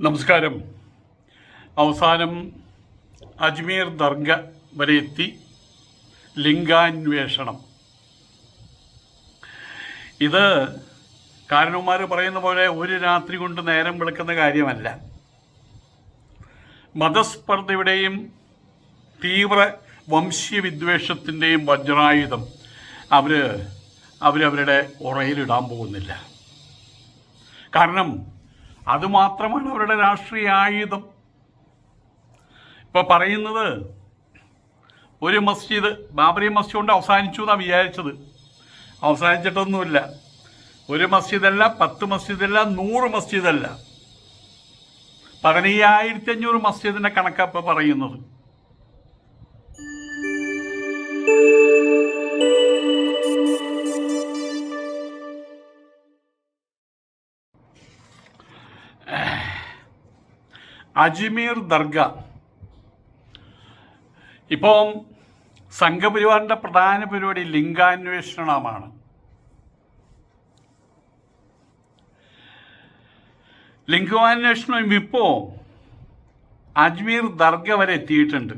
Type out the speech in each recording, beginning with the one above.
നമസ്കാരം. അവസാനം അജ്മീർ ദർഗ വരെ എത്തി ലിംഗാന്വേഷണം. ഇത് കാരണവന്മാർ പറയുന്ന പോലെ ഒരു രാത്രി കൊണ്ട് നേരം വെളുക്കുന്ന കാര്യമല്ല. മതസ്പർദ്ധയുടെയും തീവ്ര വംശീയ വിദ്വേഷത്തിൻ്റെയും വജ്രായുധം അവരവരുടെ ഉറയിലിടാൻ പോകുന്നില്ല. കാരണം അതുമാത്രമാണ് അവരുടെ രാഷ്ട്രീയ ആയുധം. ഇപ്പോൾ പറയുന്നത് ഒരു മസ്ജിദ്, ബാബറി മസ്ജിദ് കൊണ്ട് അവസാനിച്ചു എന്നാണ് വിചാരിച്ചത്. അവസാനിച്ചിട്ടൊന്നുമില്ല. ഒരു മസ്ജിദല്ല, 10 മസ്ജിദല്ല, 100 മസ്ജിദല്ല, 15,500 മസ്ജിദിൻ്റെ കണക്കാണ് ഇപ്പോൾ പറയുന്നത്. അജ്മീർ ദർഗ ഇപ്പം സംഘപരിവാറിൻ്റെ പ്രധാന പരിപാടി ലിംഗാന്വേഷണമാണ്. ലിംഗാന്വേഷണം ഇപ്പോൾ അജ്മീർ ദർഗ വരെ എത്തിയിട്ടുണ്ട്.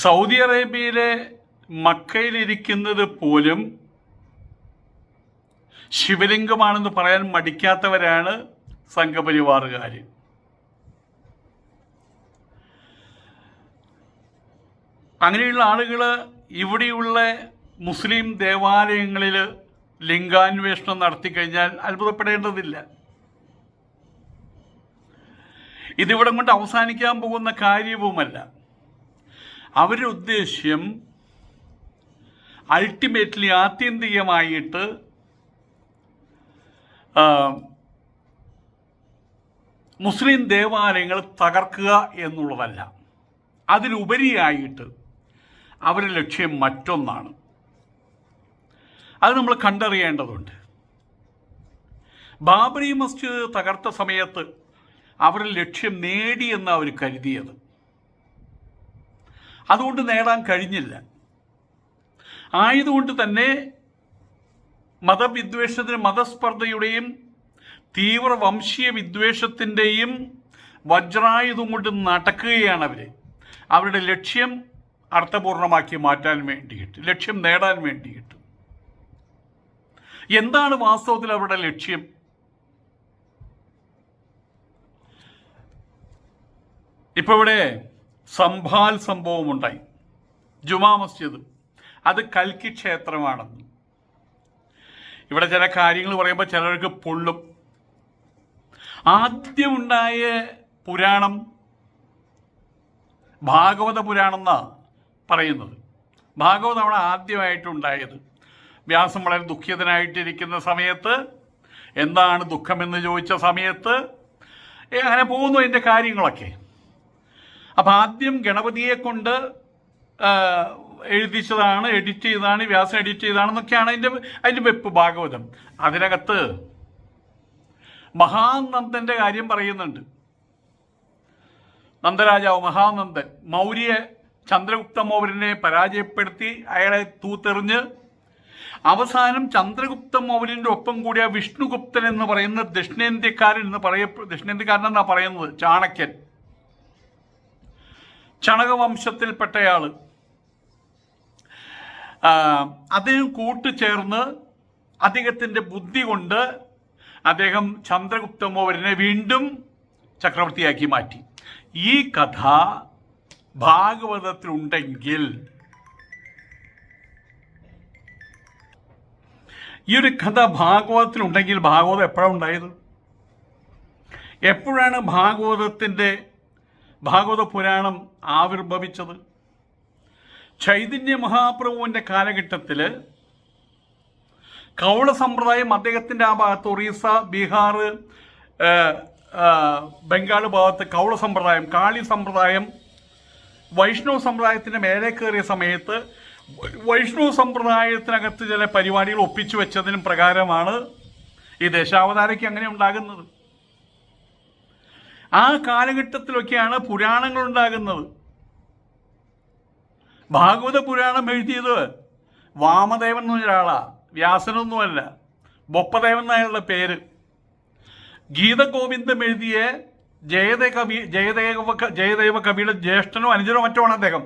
സൗദി അറേബ്യയിലെ മക്കയിലിരിക്കുന്നത് പോലും ശിവലിംഗമാണെന്ന് പറയാൻ മടിക്കാത്തവരാണ് സംഘപരിവാറുകാർ. അങ്ങനെയുള്ള ആളുകൾ ഇവിടെയുള്ള മുസ്ലിം ദേവാലയങ്ങളിൽ ലിംഗാന്വേഷണം നടത്തിക്കഴിഞ്ഞാൽ അത്ഭുതപ്പെടേണ്ടതില്ല. ഇതിവിടം കൊണ്ട് അവസാനിക്കാൻ പോകുന്ന കാര്യവുമല്ല. അവരുടെ ഉദ്ദേശ്യം അൾട്ടിമേറ്റ്ലി ആത്യന്തികമായിട്ട് മുസ്ലിം ദേവാലയങ്ങൾ തകർക്കുക എന്നുള്ളതല്ല. അതിലുപരിയായിട്ട് അവരുടെ ലക്ഷ്യം മറ്റൊന്നാണ്. അത് നമ്മൾ കണ്ടറിയേണ്ടതുണ്ട്. ബാബറി മസ്ജിദ് തകർത്ത സമയത്ത് അവരുടെ ലക്ഷ്യം നേടിയെന്ന് അവർ കരുതിയത്. അതുകൊണ്ട് നേടാൻ കഴിഞ്ഞില്ല. ആയതുകൊണ്ട് തന്നെ മതവിദ്വേഷത്തിന്, മതസ്പർദ്ധയുടെയും തീവ്ര വംശീയ വിദ്വേഷത്തിൻ്റെയും വജ്രായുധം കൊണ്ട് നടക്കുകയാണ് അവർ. അവരുടെ ലക്ഷ്യം അർത്ഥപൂർണമാക്കി മാറ്റാൻ വേണ്ടിയിട്ട്, ലക്ഷ്യം നേടാൻ വേണ്ടിയിട്ട്. എന്താണ് വാസ്തവത്തിൽ അവരുടെ ലക്ഷ്യം? ഇപ്പോൾ ഇവിടെ സംഭാൽ സംഭവമുണ്ടായി. ജുമാ മസ്ജിദ് അത് കൽക്കി ക്ഷേത്രമാണെന്ന് ഇവിടെ ചില കാര്യങ്ങൾ പറയുമ്പോൾ ചിലർക്ക് പൊള്ളും. ആദ്യമുണ്ടായ പുരാണം ഭാഗവത പുരാണം എന്നാണ് പറയുന്നത്. ഭാഗവതമാണ് ആദ്യമായിട്ടുണ്ടായത്. വ്യാസൻ വളരെ ദുഃഖിതനായിട്ടിരിക്കുന്ന സമയത്ത്, എന്താണ് ദുഃഖമെന്ന് ചോദിച്ച സമയത്ത് അങ്ങനെ പോകുന്നു അതിൻ്റെ കാര്യങ്ങളൊക്കെ. അപ്പം ആദ്യം ഗണപതിയെ കൊണ്ട് എഴുതിച്ചതാണ്, എഡിറ്റ് ചെയ്തതാണ്, വ്യാസം എഡിറ്റ് ചെയ്തതാണെന്നൊക്കെയാണ് അതിൻ്റെ വെപ്പ് ഭാഗവതം. അതിനകത്ത് മഹാനന്ദൻ്റെ കാര്യം പറയുന്നുണ്ട്. നന്ദരാജാവ് മഹാനന്ദൻ മൗര്യ ചന്ദ്രഗുപ്ത മൗര്യനെ പരാജയപ്പെടുത്തി അയാളെ തൂത്തെറിഞ്ഞ് അവസാനം ചന്ദ്രഗുപ്ത മൗര്യൻ്റെ ഒപ്പം കൂടിയ വിഷ്ണുഗുപ്തൻ എന്ന് പറയുന്ന ദക്ഷിണേന്ത്യക്കാരനെന്നാണ് പറയുന്നത്. ചാണക്യൻ, ചണകവംശത്തിൽപ്പെട്ടയാൾ, അദ്ദേഹം കൂട്ടുചേർന്ന് അദ്ദേഹത്തിൻ്റെ ബുദ്ധി കൊണ്ട് അദ്ദേഹം ചന്ദ്രഗുപ്ത മൗര്യനെ വീണ്ടും ചക്രവർത്തിയാക്കി മാറ്റി. ഈ കഥ ഭാഗവതത്തിലുണ്ടെങ്കിൽ, ഈ ഒരു കഥ ഭാഗവതത്തിലുണ്ടെങ്കിൽ, ഭാഗവതം എപ്പോഴാണ് ഉണ്ടായത്? എപ്പോഴാണ് ഭാഗവത പുരാണം ആവിർഭവിച്ചത്? ചൈതന്യ മഹാപ്രഭുവിൻ്റെ കാലഘട്ടത്തിൽ കൗള സമ്പ്രദായം അദ്ദേഹത്തിൻ്റെ ആ ഭാഗത്ത്, ഒറീസ, ബീഹാർ, ബംഗാൾ ഭാഗത്ത് കൗള സമ്പ്രദായം, കാളി സമ്പ്രദായം വൈഷ്ണവ സമ്പ്രദായത്തിൻ്റെ മേലെ കയറിയ സമയത്ത് വൈഷ്ണവ സമ്പ്രദായത്തിനകത്ത് ചില പരിപാടികൾ ഒപ്പിച്ചു വെച്ചതിനും പ്രകാരമാണ് ഈ ദശാവതാരയ്ക്ക് അങ്ങനെ ഉണ്ടാകുന്നത്. ആ കാലഘട്ടത്തിലൊക്കെയാണ് പുരാണങ്ങൾ ഉണ്ടാകുന്നത്. ഭാഗവത പുരാണം എഴുതിയത് വാമദേവൻ എന്ന് പറഞ്ഞ ഒരാളാണ്. വ്യാസനൊന്നുമല്ല, ബൊപ്പദേവൻ നായരുടെ പേര്. ഗീതഗോവിന്ദം എഴുതിയ ജയദേവ കവിയുടെ ജ്യേഷ്ഠനോ അനുജനോ മറ്റോ ആണ് അദ്ദേഹം.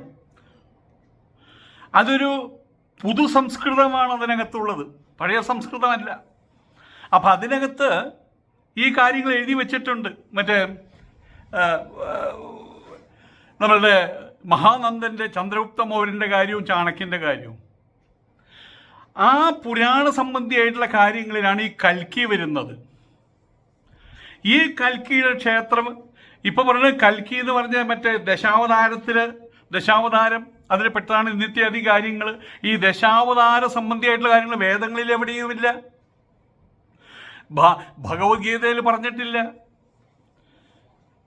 അതൊരു പുതു സംസ്കൃതമാണ് അതിനകത്തുള്ളത്, പഴയ സംസ്കൃതമല്ല. അപ്പം അതിനകത്ത് ഈ കാര്യങ്ങൾ എഴുതി വച്ചിട്ടുണ്ട്. മറ്റേ നമ്മളുടെ മഹാനന്ദൻ്റെ ചന്ദ്രഗുപ്ത മൗര്യൻ്റെ കാര്യവും ചാണക്യൻ്റെ കാര്യവും ആ പുരാണ സംബന്ധിയായിട്ടുള്ള കാര്യങ്ങളിലാണ് ഈ കൽക്കി വരുന്നത്. ഈ കൽക്കിയുടെ ക്ഷേത്രം ഇപ്പോൾ പറയുന്നത്, കൽക്കി എന്ന് പറഞ്ഞ മറ്റേ ദശാവതാരം അതിൽ പെട്ടതാണ് ഇന്നത്യാദി കാര്യങ്ങൾ. ഈ ദശാവതാര സംബന്ധിയായിട്ടുള്ള കാര്യങ്ങൾ വേദങ്ങളിൽ എവിടെയുമില്ല, ഭഗവത്ഗീതയിൽ പറഞ്ഞിട്ടില്ല,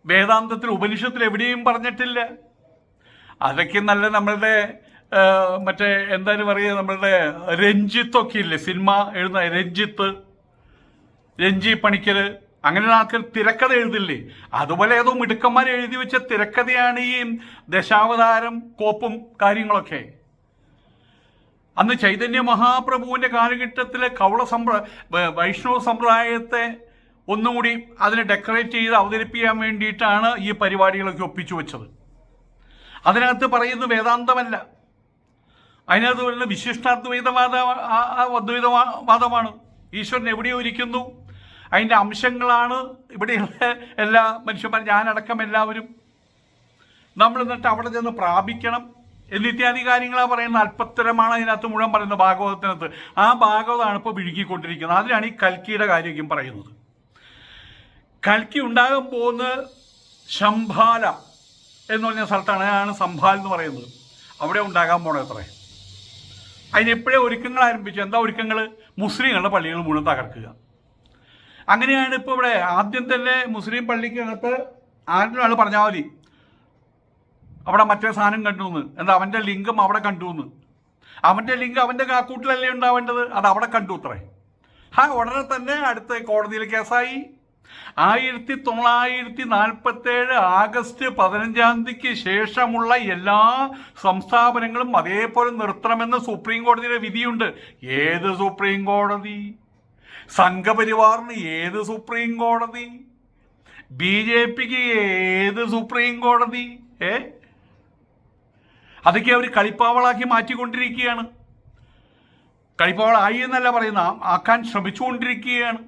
വേദാന്തത്തിൽ ഉപനിഷത്തിൽ എവിടെയും പറഞ്ഞിട്ടില്ല. അതൊക്കെ നല്ല നമ്മളുടെ മറ്റേ എന്തായാലും പറയുക, നമ്മളുടെ രഞ്ജിത്തൊക്കെ ഇല്ലേ, സിനിമ എഴുതുന്ന രഞ്ജി പണിക്കർ, അങ്ങനെയുള്ള ആൾക്കാർ തിരക്കഥ എഴുതില്ലേ, അതുപോലെ ഏതോ മിടുക്കന്മാർ എഴുതി വെച്ച തിരക്കഥയാണ് ഈ ദശാവതാരം കോപ്പും കാര്യങ്ങളൊക്കെ. അന്ന് ചൈതന്യ മഹാപ്രഭുവിൻ്റെ കാലഘട്ടത്തിലെ വൈഷ്ണവ സമ്പ്രദായത്തെ ഒന്നുകൂടി അതിനെ ഡെക്കറേറ്റ് ചെയ്ത് അവതരിപ്പിക്കാൻ വേണ്ടിയിട്ടാണ് ഈ പരിപാടികളൊക്കെ ഒപ്പിച്ചു വെച്ചത്. അതിനകത്ത് പറയുന്നത് വേദാന്തമല്ല, അതിനകത്ത് പറയുന്നത് വിശിഷ്ടാദ്വൈതവാദമാണ്. ഈശ്വരൻ എവിടെയോ ഇരിക്കുന്നു, അതിൻ്റെ അംശങ്ങളാണ് ഇവിടെയുള്ള എല്ലാ മനുഷ്യന്മാർ, ഞാനടക്കം എല്ലാവരും. നമ്മൾ എന്നിട്ട് അവിടെ ചെന്ന് പ്രാപിക്കണം എന്നിത്യാദി കാര്യങ്ങളാണ് പറയുന്നത്. അല്പത്തരമാണ് അതിനകത്ത് മുഴുവൻ പറയുന്നത് ഭാഗവതത്തിനകത്ത്. ആ ഭാഗവതമാണ് ഇപ്പോൾ വിഴുകിക്കൊണ്ടിരിക്കുന്നത്. അതിലാണ് ഈ കൽക്കിയുടെ കാര്യമൊക്കെയും പറയുന്നത്. കൽക്കി ഉണ്ടാകാൻ പോകുന്നത് ശംഭാല എന്ന് പറഞ്ഞ സ്ഥലത്താണ്. അതാണ് സംഭാൽ എന്ന് പറയുന്നത്. അവിടെ ഉണ്ടാകാൻ പോണത് അത്രേ. അതിനെപ്പോഴേ ഒരുക്കങ്ങൾ ആരംഭിച്ചു. എന്താ ഒരുക്കങ്ങൾ? മുസ്ലിങ്ങളുടെ പള്ളികൾ മുഴുവൻ തകർക്കുക. അങ്ങനെയാണ് ഇപ്പോൾ ഇവിടെ ആദ്യം തന്നെ മുസ്ലിം പള്ളിക്കകത്ത് ആരൊരാൾ പറഞ്ഞാൽ മതി, അവിടെ മറ്റേ സാധനം കണ്ടു എന്ന്, എന്താ അവൻ്റെ ലിംഗം അവിടെ കണ്ടു എന്ന്. അവൻ്റെ ലിംഗം അവൻ്റെ കാക്കൂട്ടിലല്ലേ ഉണ്ടാവേണ്ടത്, അത് അവിടെ കണ്ടു അത്രേ. ഉടനെ തന്നെ അടുത്ത കോടതിയിൽ കേസായി. 1947 ആഗസ്റ്റ് 15 ശേഷമുള്ള എല്ലാ സംസ്ഥാപനങ്ങളും അതേപോലെ നിർത്തണമെന്ന് സുപ്രീം കോടതിയുടെ വിധിയുണ്ട്. ഏത് സുപ്രീം കോടതി? സംഘപരിവാറിന് ഏത് സുപ്രീം കോടതി? BJPക്ക് ഏത് സുപ്രീം കോടതി? അതൊക്കെ അവർ കളിപ്പാവളാക്കി മാറ്റിക്കൊണ്ടിരിക്കുകയാണ്. കളിപ്പാവളായി എന്നല്ല പറയുന്ന, ആക്കാൻ ശ്രമിച്ചുകൊണ്ടിരിക്കുകയാണ്.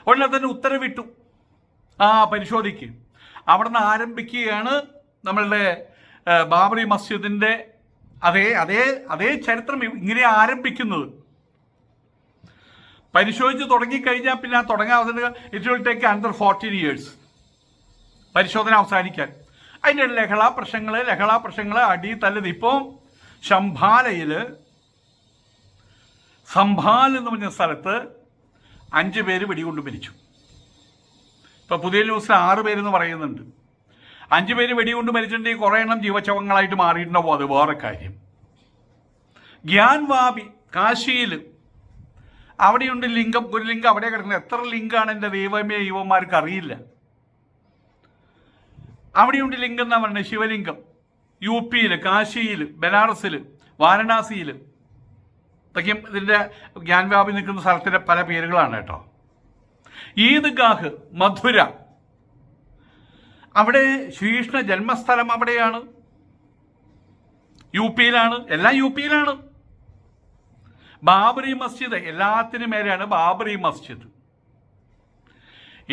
ഉടനെ തന്നെ ഉത്തരവിട്ടു, പരിശോധിക്ക്. അവിടെ നിന്ന് ആരംഭിക്കുകയാണ് നമ്മളുടെ ബാബറി മസ്ജിദിൻ്റെ അതേ ചരിത്രം ഇങ്ങനെ ആരംഭിക്കുന്നത്. പരിശോധിച്ച് തുടങ്ങിക്കഴിഞ്ഞാൽ പിന്നെ it will take another 14 years പരിശോധന അവസാനിക്കാൻ. അതിൻ്റെ ലഹളാ പ്രശ്നങ്ങൾ അടി തല്ലത്. ഇപ്പോൾ സംഭാൽ എന്ന് പറഞ്ഞ സ്ഥലത്ത് 5 പേര് വെടികൊണ്ട് മരിച്ചു. ഇപ്പോൾ പുതിയ ന്യൂസിൽ 6 പേരെന്ന് പറയുന്നുണ്ട്. 5 പേര് വെടികൊണ്ട് മരിച്ചിട്ടുണ്ടെങ്കിൽ കുറേ എണ്ണം ജീവശവങ്ങളായിട്ട് മാറിയിട്ടുണ്ടാവും, അത് വേറെ കാര്യം. ഗ്യാൻവാപി കാശിയിൽ അവിടെയുണ്ട് ലിംഗം, ഒരു ലിംഗം അവിടെ കിടക്കുന്നത്. എത്ര ലിംഗമാണ് എൻ്റെ ദൈവമേ യുവന്മാർക്ക് അറിയില്ല. അവിടെയുണ്ട് ലിംഗം എന്നാണ് പറയുന്നത്, ശിവലിംഗം. UP കാശിയിൽ, ബനാറസിൽ, വാരണാസിയിൽ, ഇതൊക്കെയും ഇതിൻ്റെ ഗ്യാൻവാപി നിൽക്കുന്ന സ്ഥലത്തിൻ്റെ പല പേരുകളാണ് കേട്ടോ. ഈദ്ഗാഹ് മധുര, അവിടെ ശ്രീകൃഷ്ണ ജന്മസ്ഥലം അവിടെയാണ്, UP എല്ലാം UP ബാബറി മസ്ജിദ് എല്ലാത്തിനും മേലെയാണ് ബാബറി മസ്ജിദ്.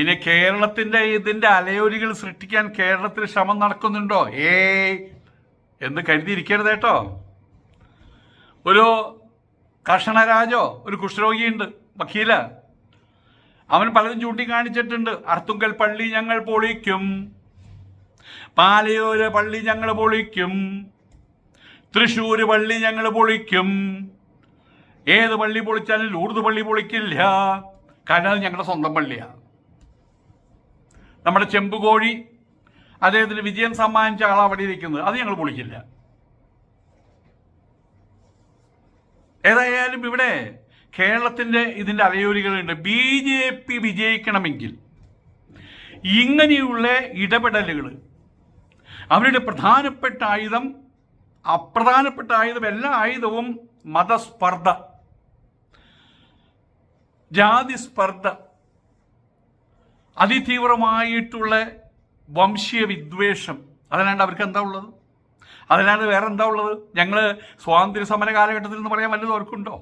ഇനി കേരളത്തിൻ്റെ ഇതിൻ്റെ അലയൊലികൾ സൃഷ്ടിക്കാൻ കേരളത്തിൽ ശ്രമം നടക്കുന്നുണ്ടോ? എന്ന് കരുതിയിരിക്കരുത് കേട്ടോ. ഒരു കർഷണരാജോ ഒരു കുഷ്ഠരോഗിയുണ്ട്, വക്കീല, അവൻ പലതും ചൂണ്ടിക്കാണിച്ചിട്ടുണ്ട്. അർത്തുങ്കൽ പള്ളി ഞങ്ങൾ പൊളിക്കും, പാലയൂര് പള്ളി ഞങ്ങൾ പൊളിക്കും, തൃശ്ശൂർ പള്ളി ഞങ്ങൾ പൊളിക്കും, ഏത് പള്ളി പൊളിച്ചാലും ലൂർദ് പള്ളി പൊളിക്കില്ല, കാരണം അത് ഞങ്ങളുടെ സ്വന്തം പള്ളിയാണ്. നമ്മുടെ ചെമ്പുകോഴി അദ്ദേഹത്തിന് വിജയം സമ്മാനിച്ച ആൾ അവിടെ ഇരിക്കുന്നത്, അത് ഞങ്ങൾ പൊളിക്കില്ല. ഏതായാലും ഇവിടെ കേരളത്തിൻ്റെ ഇതിൻ്റെ അലയൊലികളുണ്ട്. BJP വിജയിക്കണമെങ്കിൽ ഇങ്ങനെയുള്ള ഇടപെടലുകൾ, അവരുടെ പ്രധാനപ്പെട്ട ആയുധം, അപ്രധാനപ്പെട്ട ആയുധം, എല്ലാ ആയുധവും മതസ്പർദ്ധ. ജാതി സ്പർദ്ധ, അതിതീവ്രമായിട്ടുള്ള വംശീയ വിദ്വേഷം, അതല്ലാണ്ട് അവർക്ക് എന്താ ഉള്ളത്? അതല്ലാണ്ട് വേറെ എന്താ ഉള്ളത്? ഞങ്ങൾ സ്വാതന്ത്ര്യ സമര കാലഘട്ടത്തിൽ എന്ന് പറയാൻ വല്ലതും അവർക്കുണ്ടോ?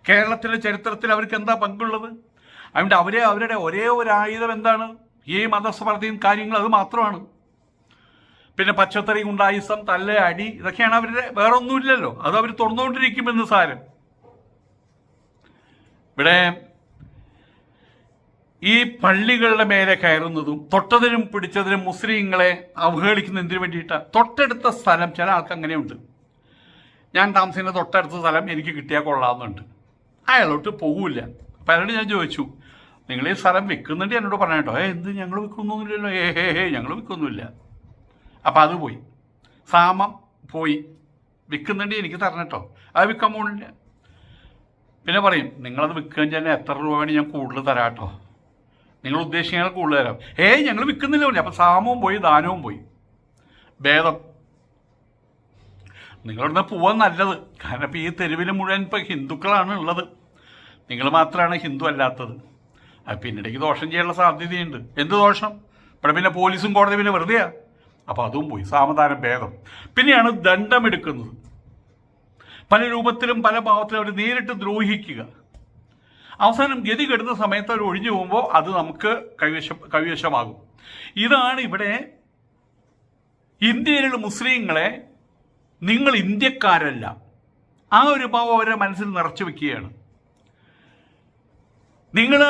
കേരളത്തിലെ ചരിത്രത്തിൽ അവർക്ക് എന്താ പങ്കുള്ളത്? അതുകൊണ്ട് അവരുടെ ഒരേ ഒരു ആയുധം എന്താണ്? ഈ മതസ്പർദ്ധയും കാര്യങ്ങളും അത് മാത്രമാണ്. പിന്നെ പച്ചത്തറി ഗുണ്ടായിസം, തല്ല്, അടി, ഇതൊക്കെയാണ് അവരുടെ, വേറെ ഒന്നുമില്ലല്ലോ. അത് അവർ തുറന്നുകൊണ്ടിരിക്കുമെന്ന് സാരം. ഇവിടെ ഈ പള്ളികളുടെ മേലെ കയറുന്നതും തൊട്ടതിനും പിടിച്ചതിനും മുസ്ലിങ്ങളെ അവഹേളിക്കുന്ന എന്തിനു വേണ്ടിയിട്ടാണ്? തൊട്ടടുത്ത സ്ഥലം, ചില ആൾക്ക് അങ്ങനെയുണ്ട്, ഞാൻ താമസിക്കുന്ന തൊട്ടടുത്ത സ്ഥലം എനിക്ക് കിട്ടിയാൽ കൊള്ളാമെന്നുണ്ട്, അയാളോട്ട് പോകില്ല. അപ്പം അയാളോട് ഞാൻ ചോദിച്ചു, നിങ്ങൾ ഈ സ്ഥലം വിൽക്കുന്നുണ്ട് എന്നോട് പറഞ്ഞു കേട്ടോ. എന്ത് ഞങ്ങൾ വിൽക്കുന്നൊന്നുമില്ലല്ലോ. ഞങ്ങൾ വിൽക്കൊന്നുമില്ല. അപ്പം അത് പോയി, സാമം പോയി, വിൽക്കുന്നുണ്ട് എനിക്ക് തരണം കേട്ടോ. അത് വിൽക്കാൻ പോകണില്ല. പിന്നെ പറയും, നിങ്ങളത് വിൽക്കാൻ തന്നെ എത്ര രൂപ വേണം ഞാൻ കൂടുതൽ തരാം കേട്ടോ, നിങ്ങൾ ഉദ്ദേശിക്കുന്ന കൂടുതൽ തരാം. ഞങ്ങൾ വിൽക്കുന്നില്ല പോലെ. അപ്പം സാമവും പോയി, ദാനവും പോയി. ഭേദം നിങ്ങളിവിടുന്ന് പോവാൻ നല്ലത്. കാരണം ഇപ്പം ഈ തെരുവിൽ മുഴുവൻ ഇപ്പം ഹിന്ദുക്കളാണ് ഉള്ളത്, നിങ്ങൾ മാത്രമാണ് ഹിന്ദു അല്ലാത്തത്. അത് പിന്നീടേക്ക് ദോഷം ചെയ്യാനുള്ള സാധ്യതയുണ്ട്. എന്ത് ദോഷം? ഇവിടെ പിന്നെ പോലീസും കോടതി പിന്നെ വെറുതെയാ. അപ്പോൾ അതും പോയി. സാമധാനം, ഭേദം. പിന്നെയാണ് ദണ്ഡമെടുക്കുന്നത്. പല രൂപത്തിലും പല ഭാവത്തിലും അവർ നേരിട്ട് ദ്രോഹിക്കുക. അവസാനം ഗതി കെടുന്ന സമയത്ത് അവർ ഒഴിഞ്ഞു പോകുമ്പോൾ അത് നമുക്ക് കൈവശമാകും. ഇതാണ് ഇവിടെ ഇന്ത്യയിലുള്ള മുസ്ലിങ്ങളെ നിങ്ങൾ ഇന്ത്യക്കാരല്ല, ആ ഒരു ഭാവം അവരുടെ മനസ്സിൽ നിറച്ചു വെക്കുകയാണ്. നിങ്ങൾ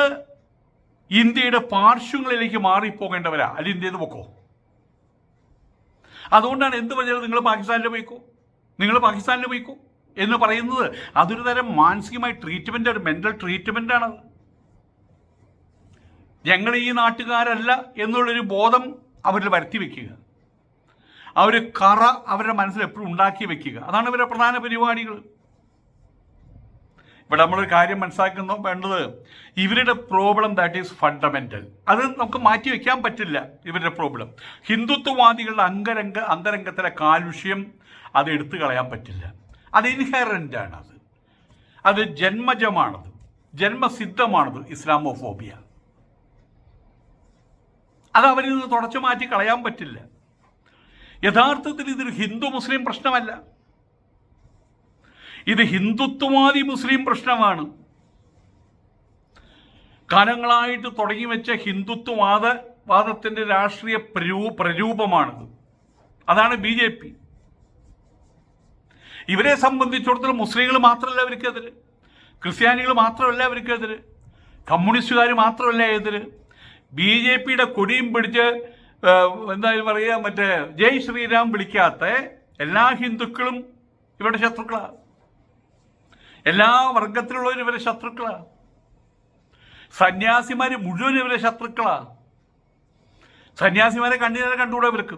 ഇന്ത്യയുടെ പാർശ്വങ്ങളിലേക്ക് മാറിപ്പോകേണ്ടവരാ, അല്ല ഇന്ത്യയിൽ നിന്ന് പൊക്കോ. അതുകൊണ്ടാണ് എന്ത് പറഞ്ഞാലും നിങ്ങൾ പാകിസ്ഥാനിൽ പോയിക്കോ, നിങ്ങൾ പാകിസ്ഥാനിൽ പോയിക്കോ എന്ന് പറയുന്നത്. അതൊരു തരം മാനസികമായ ട്രീറ്റ്മെൻ്റ്, ഒരു മെൻ്റൽ ട്രീറ്റ്മെൻ്റാണത്. ഞങ്ങൾ ഈ നാട്ടുകാരല്ല എന്നുള്ളൊരു ബോധം അവരിൽ വരുത്തി വയ്ക്കുക, ആ ഒരു കറ അവരുടെ മനസ്സിൽ എപ്പോഴും ഉണ്ടാക്കി വയ്ക്കുക. അതാണ് ഇവരുടെ പ്രധാന പരിപാടികൾ. ഇവിടെ നമ്മളൊരു കാര്യം മനസ്സിലാക്കുന്നു വേണ്ടത്, ഇവരുടെ പ്രോബ്ലം ദാറ്റ് ഈസ് ഫണ്ടമെൻ്റൽ. അത് നമുക്ക് മാറ്റി വയ്ക്കാൻ പറ്റില്ല. ഇവരുടെ പ്രോബ്ലം ഹിന്ദുത്വവാദികളുടെ അന്തരംഗത്തിലെ കാലുഷ്യം, അത് എടുത്തു കളയാൻ പറ്റില്ല. അത് ഇൻഹെറൻ്റാണ്, അത് ജന്മജമാണത്, ജന്മസിദ്ധമാണത്. ഇസ്ലാമോഫോബിയ അത് അവരിൽ നിന്ന് തുടച്ചു മാറ്റി കളയാൻ പറ്റില്ല. യഥാർത്ഥത്തിൽ ഇതൊരു ഹിന്ദു മുസ്ലിം പ്രശ്നമല്ല, ഇത് ഹിന്ദുത്വവാദി മുസ്ലിം പ്രശ്നമാണ്. കാലങ്ങളായിട്ട് തുടങ്ങി വെച്ച ഹിന്ദുത്വവാദത്തിൻ്റെ രാഷ്ട്രീയ പ്രരൂപമാണിത്. അതാണ് BJP. ഇവരെ സംബന്ധിച്ചിടത്തോളം മുസ്ലിങ്ങൾ മാത്രമല്ല അവർക്കെതിര്, ക്രിസ്ത്യാനികൾ മാത്രമല്ല അവർക്കെതിര്, കമ്മ്യൂണിസ്റ്റുകാർ മാത്രമല്ല എതിര്. BJPയുടെ കൊടിയും പിടിച്ച് എന്തായാലും പറയുക, മറ്റേ ജയ് ശ്രീരാം വിളിക്കാത്ത എല്ലാ ഹിന്ദുക്കളും ഇവരുടെ ശത്രുക്കളാണ്. എല്ലാ വർഗത്തിലുള്ളവരും ഇവരെ ശത്രുക്കളാണ്. സന്യാസിമാർ മുഴുവൻ ഇവരെ ശത്രുക്കളാണ്. സന്യാസിമാരെ കണ്ടുകൂടെ ഇവർക്ക്.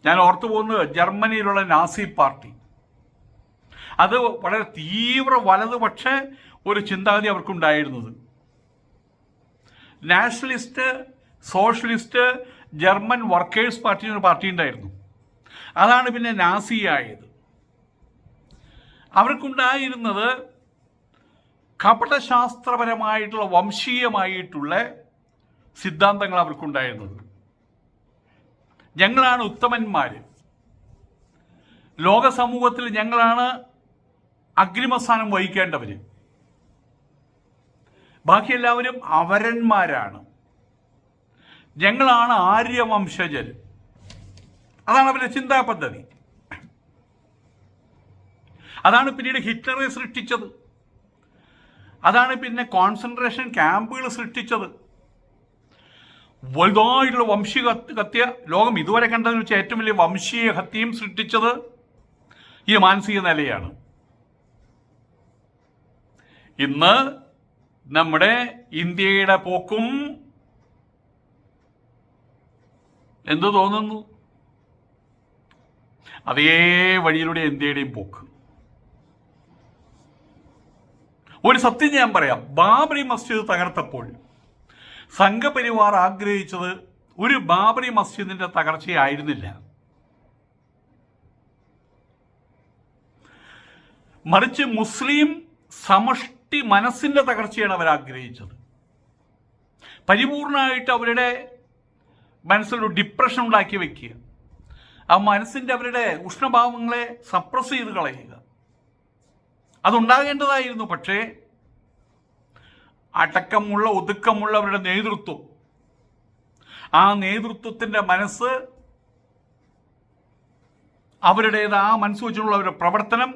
ഞാൻ ഓർത്തു പോകുന്നത് ജർമ്മനിയിലുള്ള നാസി പാർട്ടി, അത് വളരെ തീവ്ര വലതുപക്ഷ ഒരു ചിന്താഗതി അവർക്കുണ്ടായിരുന്നത്. Nationalist, socialist, German workers party ഒരു പാർട്ടി ഉണ്ടായിരുന്നു. അതാണ് പിന്നെ നാസി ആയത്. അവർക്കുണ്ടായിരുന്നത് കപടശാസ്ത്രപരമായിട്ടുള്ള വംശീയമായിട്ടുള്ള സിദ്ധാന്തങ്ങൾ അവർക്കുണ്ടായിരുന്നത്. ഞങ്ങളാണ് ഉത്തമന്മാർ, ലോക സമൂഹത്തിൽ ഞങ്ങളാണ് അഗ്രിമസ്ഥാനം വഹിക്കേണ്ടവർ, ബാക്കി എല്ലാവരും അവരന്മാരാണ്, ഞങ്ങളാണ് ആര്യവംശജർ. അതാണ് അവരുടെ ചിന്താ പദ്ധതി. അതാണ് പിന്നീട് ഹിറ്റ്ലറെ സൃഷ്ടിച്ചത്. അതാണ് പിന്നെ കോൺസെൻട്രേഷൻ ക്യാമ്പുകൾ സൃഷ്ടിച്ചത്. വലുതായിട്ടുള്ള വംശീയ ഹത്യ, ലോകം ഇതുവരെ കണ്ടതെന്ന് വെച്ചാൽ ഏറ്റവും വലിയ വംശീയ ഹത്യയും സൃഷ്ടിച്ചത് ഈ മാനസിക നിലയാണ്. ഇന്ന് നമ്മുടെ ഇന്ത്യയുടെ പോക്കും എന്തു തോന്നുന്നു? അതേ വഴിയിലൂടെ ഇന്ത്യയുടെയും പോക്ക്. ഒരു സത്യം ഞാൻ പറയാം, ബാബറി മസ്ജിദ് തകർത്തപ്പോൾ സംഘപരിവാർ ആഗ്രഹിച്ചത് ഒരു ബാബറി മസ്ജിദിന്റെ തകർച്ചയായിരുന്നില്ല, മറിച്ച് മുസ്ലിം സമഷ്ടി മനസ്സിൻ്റെ തകർച്ചയാണ് അവർ ആഗ്രഹിച്ചത്. പരിപൂർണമായിട്ട് അവരുടെ മനസ്സിലൊരു ഡിപ്രഷൻ ഉണ്ടാക്കി വയ്ക്കുക, ആ മനസ്സിൻ്റെ അവരുടെ ഉഷ്ണഭാവങ്ങളെ സപ്രസ് ചെയ്ത് കളയുക, അതുണ്ടാകേണ്ടതായിരുന്നു. പക്ഷേ അടക്കമുള്ള ഒതുക്കമുള്ള അവരുടെ നേതൃത്വം, ആ നേതൃത്വത്തിൻ്റെ മനസ്സ്, അവരുടേത് ആ മനസ്സ് വെച്ചുള്ള അവരുടെ പ്രവർത്തനം,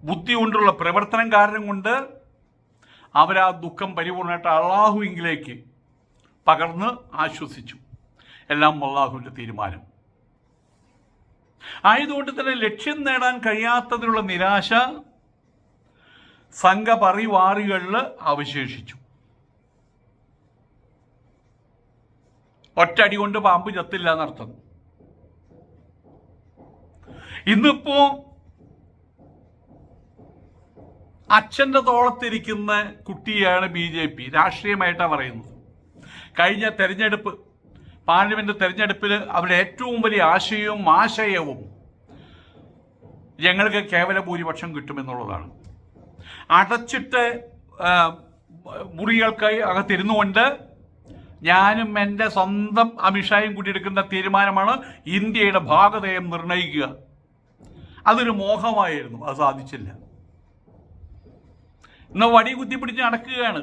ബുദ്ധി കൊണ്ടുള്ള പ്രവർത്തനം കാരണം കൊണ്ട് അവരാ ദുഃഖം പരിപൂർണമായിട്ട് അള്ളാഹുവിലേക്ക് പകർന്ന് ആശ്വസിച്ചു. എല്ലാം അള്ളാഹുവിൻ്റെ തീരുമാനം ആയതുകൊണ്ട് തന്നെ ലക്ഷ്യം നേടാൻ കഴിയാത്തതിനുള്ള നിരാശ സംഘപരിവാറികളിൽ അവശേഷിച്ചു. ഒറ്റടി കൊണ്ട് പാമ്പ് ചത്തില്ല എന്നർത്ഥം. ഇന്നിപ്പോ അച്ഛൻ്റെ തോളത്തിരിക്കുന്ന കുട്ടിയാണ് BJP. രാഷ്ട്രീയമായിട്ടാണ് പറയുന്നത്. കഴിഞ്ഞ തെരഞ്ഞെടുപ്പ്, പാർലമെന്റ് തെരഞ്ഞെടുപ്പിൽ അവരുടെ ഏറ്റവും വലിയ ആശയവും ഞങ്ങൾക്ക് കേവല ഭൂരിപക്ഷം കിട്ടുമെന്നുള്ളതാണ്. അടച്ചിട്ട് മുറികൾക്കായി അകത്തിരുന്നുകൊണ്ട് ഞാനും എൻ്റെ സ്വന്തം അമിത്ഷായും കൂടി എടുക്കുന്ന തീരുമാനമാണ് ഇന്ത്യയുടെ ഭാഗധേയം നിർണയിക്കുക. അതൊരു മോഹമായിരുന്നു, അത് സാധിച്ചില്ല. ഇന്ന് വടി കുത്തിപ്പിടിച്ച് നടക്കുകയാണ്.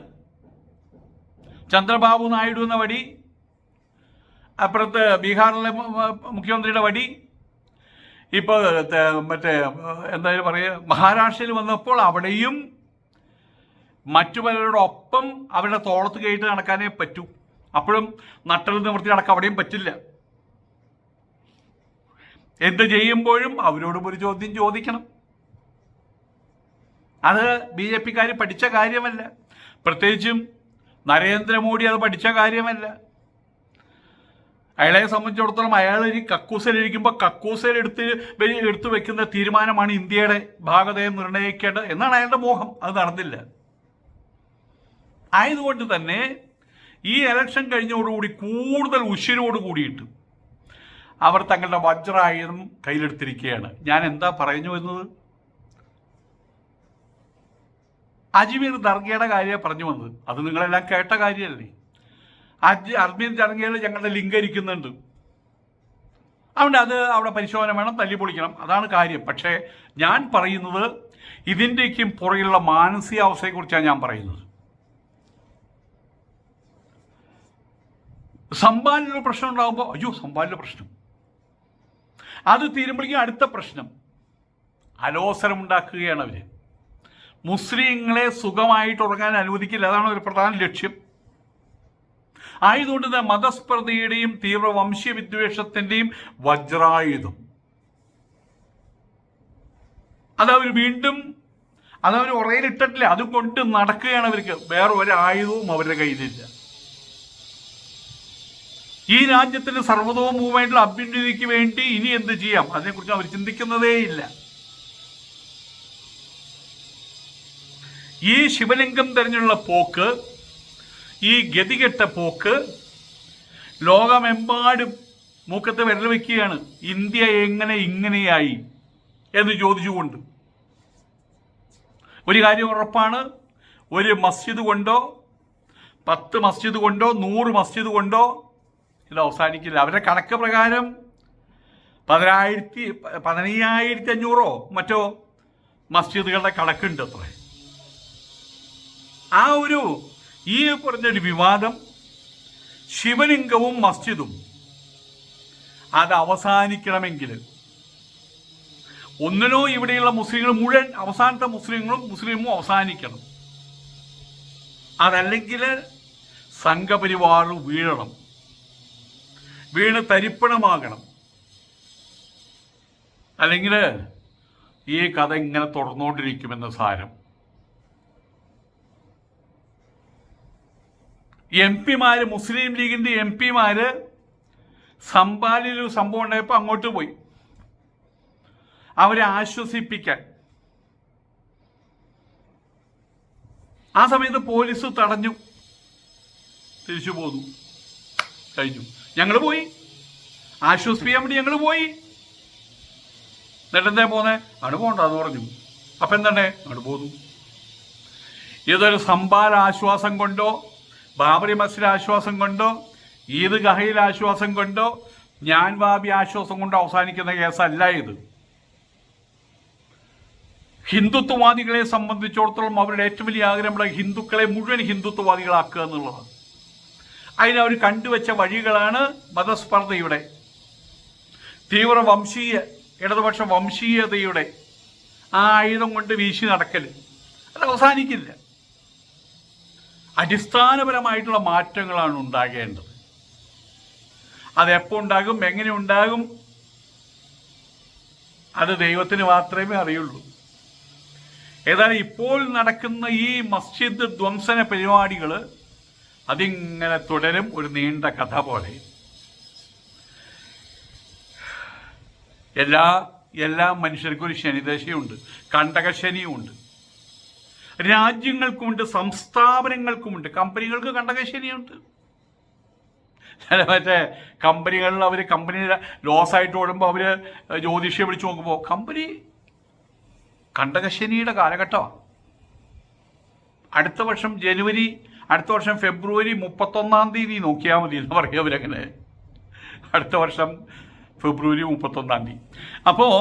ചന്ദ്രബാബു നായിഡു എന്ന വടി, അപ്പുറത്ത് ബീഹാറിലെ മുഖ്യമന്ത്രിയുടെ വടി, ഇപ്പോൾ മറ്റേ എന്തായാലും പറയുക മഹാരാഷ്ട്രയിൽ വന്നപ്പോൾ അവിടെയും മറ്റു പലരോടൊപ്പം അവരുടെ തോളത്ത് കയറ്റി നടക്കാനേ പറ്റൂ. അപ്പോഴും നട്ടൽ നിവർത്തി നടക്കാൻ അവിടെയും പറ്റില്ല. എന്ത് ചെയ്യുമ്പോഴും അവരോടും ഒരു ചോദ്യം ചോദിക്കണം. അത് BJPക്കാർ പഠിച്ച കാര്യമല്ല. പ്രത്യേകിച്ചും നരേന്ദ്രമോദി അത് പഠിച്ച കാര്യമല്ല. അയാളെ സംബന്ധിച്ചിടത്തോളം അയാൾ ഈ കക്കൂസയിലിരിക്കുമ്പോൾ കക്കൂസയിൽ എടുത്തു വെക്കുന്ന തീരുമാനമാണ് ഇന്ത്യയുടെ ഭാഗധേയം നിർണ്ണയിക്കേണ്ടത് എന്നാണ് അയാളുടെ മോഹം. അത് നടന്നില്ല. ആയതുകൊണ്ട് തന്നെ ഈ ഇലക്ഷൻ കഴിഞ്ഞതോടുകൂടി കൂടുതൽ ഉശിരോട് കൂടിയിട്ട് അവർ തങ്ങളുടെ വജ്രായുധം കയ്യിലെടുത്തിരിക്കുകയാണ്. ഞാൻ എന്താ പറഞ്ഞു വരുന്നത്? അജ്മീർ ദർഗയുടെ കാര്യമാണ് പറഞ്ഞു വന്നത്. അത് നിങ്ങളെല്ലാം കേട്ട കാര്യമല്ലേ. അജ്മീർ ദർഗയിൽ ഞങ്ങളുടെ ലിങ്ക് ഇരിക്കുന്നുണ്ട്. അതുകൊണ്ട് അത് അവിടെ പരിശോധന വേണം, തല്ലിപ്പൊളിക്കണം, അതാണ് കാര്യം. പക്ഷേ ഞാൻ പറയുന്നത് ഇതിൻ്റെയൊക്കെയും പുറകിലുള്ള മാനസികാവസ്ഥയെക്കുറിച്ചാണ് ഞാൻ പറയുന്നത്. സംഭാലിലൊരു പ്രശ്നം ഉണ്ടാകുമ്പോൾ അയ്യോ സംഭാലിലെ പ്രശ്നം, അത് തീരുമ്പോഴേക്കും അടുത്ത പ്രശ്നം. അലോസരമുണ്ടാക്കുകയാണ് അവർ. മുസ്ലിങ്ങളെ സുഖമായിട്ട് ഉറങ്ങാൻ അനുവദിക്കില്ല, അതാണ് ഒരു പ്രധാന ലക്ഷ്യം. ആയതുകൊണ്ട് തന്നെ മതസ്പർദ്ധയുടെയും തീവ്ര വംശീയ വിദ്വേഷത്തിൻ്റെയും വജ്രായുധം അതവർ വീണ്ടും അതവർ ഉറയിലിട്ടിട്ടില്ല, അതുകൊണ്ട് നടക്കുകയാണ് അവർക്ക്. വേറെ ഒരു ആയുധവും അവരുടെ കയ്യിലില്ല. ഈ രാജ്യത്തിന് സർവ്വതോമുഖമായിട്ടുള്ള അഭ്യുന്നതിക്ക് വേണ്ടി ഇനി എന്ത് ചെയ്യാം അതിനെക്കുറിച്ച് അവർ ചിന്തിക്കുന്നതേ ഇല്ല. ഈ ശിവലിംഗം തെരഞ്ഞുള്ള പോക്ക്, ഈ ഗതികെട്ട പോക്ക് ലോകമെമ്പാടും മൂക്കത്ത് വിരൽ വയ്ക്കുകയാണ്. ഇന്ത്യ എങ്ങനെ ഇങ്ങനെയായി എന്ന് ചോദിച്ചുകൊണ്ട്. ഒരു കാര്യം ഉറപ്പാണ്, ഒരു മസ്ജിദ് കൊണ്ടോ 10 മസ്ജിദ് കൊണ്ടോ 100 മസ്ജിദ് കൊണ്ടോ ഇത് അവസാനിക്കില്ല. അവരുടെ കണക്ക് പ്രകാരം 15,500 മറ്റോ മസ്ജിദുകളുടെ കണക്കുണ്ട് അത്ര. ആ ഒരു ഈ പറഞ്ഞൊരു വിവാദം ശിവലിംഗവും മസ്ജിദും അത് അവസാനിക്കണമെങ്കിൽ ഒന്നിനോ ഇവിടെയുള്ള മുസ്ലിങ്ങൾ മുഴുവൻ, അവസാനത്തെ മുസ്ലിമും അവസാനിക്കണം. അതല്ലെങ്കിൽ സംഘപരിവാർ വീഴണം, വീണ് തരിപ്പണമാകണം. അല്ലെങ്കിൽ ഈ കഥ ഇങ്ങനെ തുടർന്നുകൊണ്ടിരിക്കുമെന്ന സാരം. MP-മാർ, മുസ്ലിം ലീഗിൻ്റെ MP-മാർ സംഭാലിലൊരു സംഭവം ഉണ്ടായപ്പോൾ അങ്ങോട്ട് പോയി അവരെ ആശ്വസിപ്പിക്കാൻ. ആ സമയത്ത് പോലീസ് തടഞ്ഞു, തിരിച്ചു പോന്നു, കഴിഞ്ഞു. ഞങ്ങൾ പോയി ആശ്വസിപ്പിക്കാൻ വേണ്ടി ഞങ്ങൾ പോയി. എന്നിട്ടെന്താ പോന്നെ? അവിടെ പോകണ്ടെന്ന് പറഞ്ഞു. അപ്പം എന്താണ്? അവിടെ പോന്നു. ഇതൊരു സംബാൽ ആശ്വാസം കൊണ്ടോ, ബാബറി മസ്ജിദ് ആശ്വാസം കൊണ്ടോ, ഈദ് ഗഹയിൽ ആശ്വാസം കൊണ്ടോ, ഞാൻ വാബി ആശ്വാസം കൊണ്ടോ അവസാനിക്കുന്ന കേസല്ല ഇത്. ഹിന്ദുത്വവാദികളെ സംബന്ധിച്ചിടത്തോളം അവരുടെ ഏറ്റവും വലിയ ആഗ്രഹം ഹിന്ദുക്കളെ മുഴുവൻ ഹിന്ദുത്വവാദികളാക്കുക എന്നുള്ളതാണ്. അതിനവർ കണ്ടുവച്ച വഴികളാണ് മതസ്പർദ്ധയുടെ, തീവ്ര ഇടതുപക്ഷ വംശീയതയുടെ ആ ആയുധം കൊണ്ട് വീശി നടക്കൽ. അത് അവസാനിക്കില്ല. അടിസ്ഥാനപരമായിട്ടുള്ള മാറ്റങ്ങളാണ് ഉണ്ടാകേണ്ടത്. അതെപ്പോൾ ഉണ്ടാകും, എങ്ങനെ ഉണ്ടാകും, അത് ദൈവത്തിന് മാത്രമേ അറിയുള്ളൂ. ഏതായാലും ഇപ്പോൾ നടക്കുന്ന ഈ മസ്ജിദ് ധ്വംസന പരിപാടികൾ അതിങ്ങനെ തുടരും, ഒരു നീണ്ട കഥ പോലെ. എല്ലാ മനുഷ്യർക്കും ഒരു ശനിദശയുണ്ട്, കണ്ടകശനിയുമുണ്ട്. രാജ്യങ്ങൾക്കുമുണ്ട്, സംസ്ഥാപനങ്ങൾക്കുമുണ്ട്. കമ്പനികൾക്ക് കണ്ടകശനിയുണ്ട്. മറ്റേ കമ്പനികളിൽ കമ്പനി ലോസ് ആയിട്ട് ഓടുമ്പോൾ അവർ ജ്യോതിഷിയെ വിളിച്ചു നോക്കുമ്പോൾ കമ്പനി കണ്ടകശനിയുടെ കാലഘട്ടമാണ്. അടുത്ത വർഷം ഫെബ്രുവരി 31 നോക്കിയാൽ മതി എന്ന് പറയും അവരങ്ങനെ. അടുത്ത വർഷം ഫെബ്രുവരി 31. അപ്പോൾ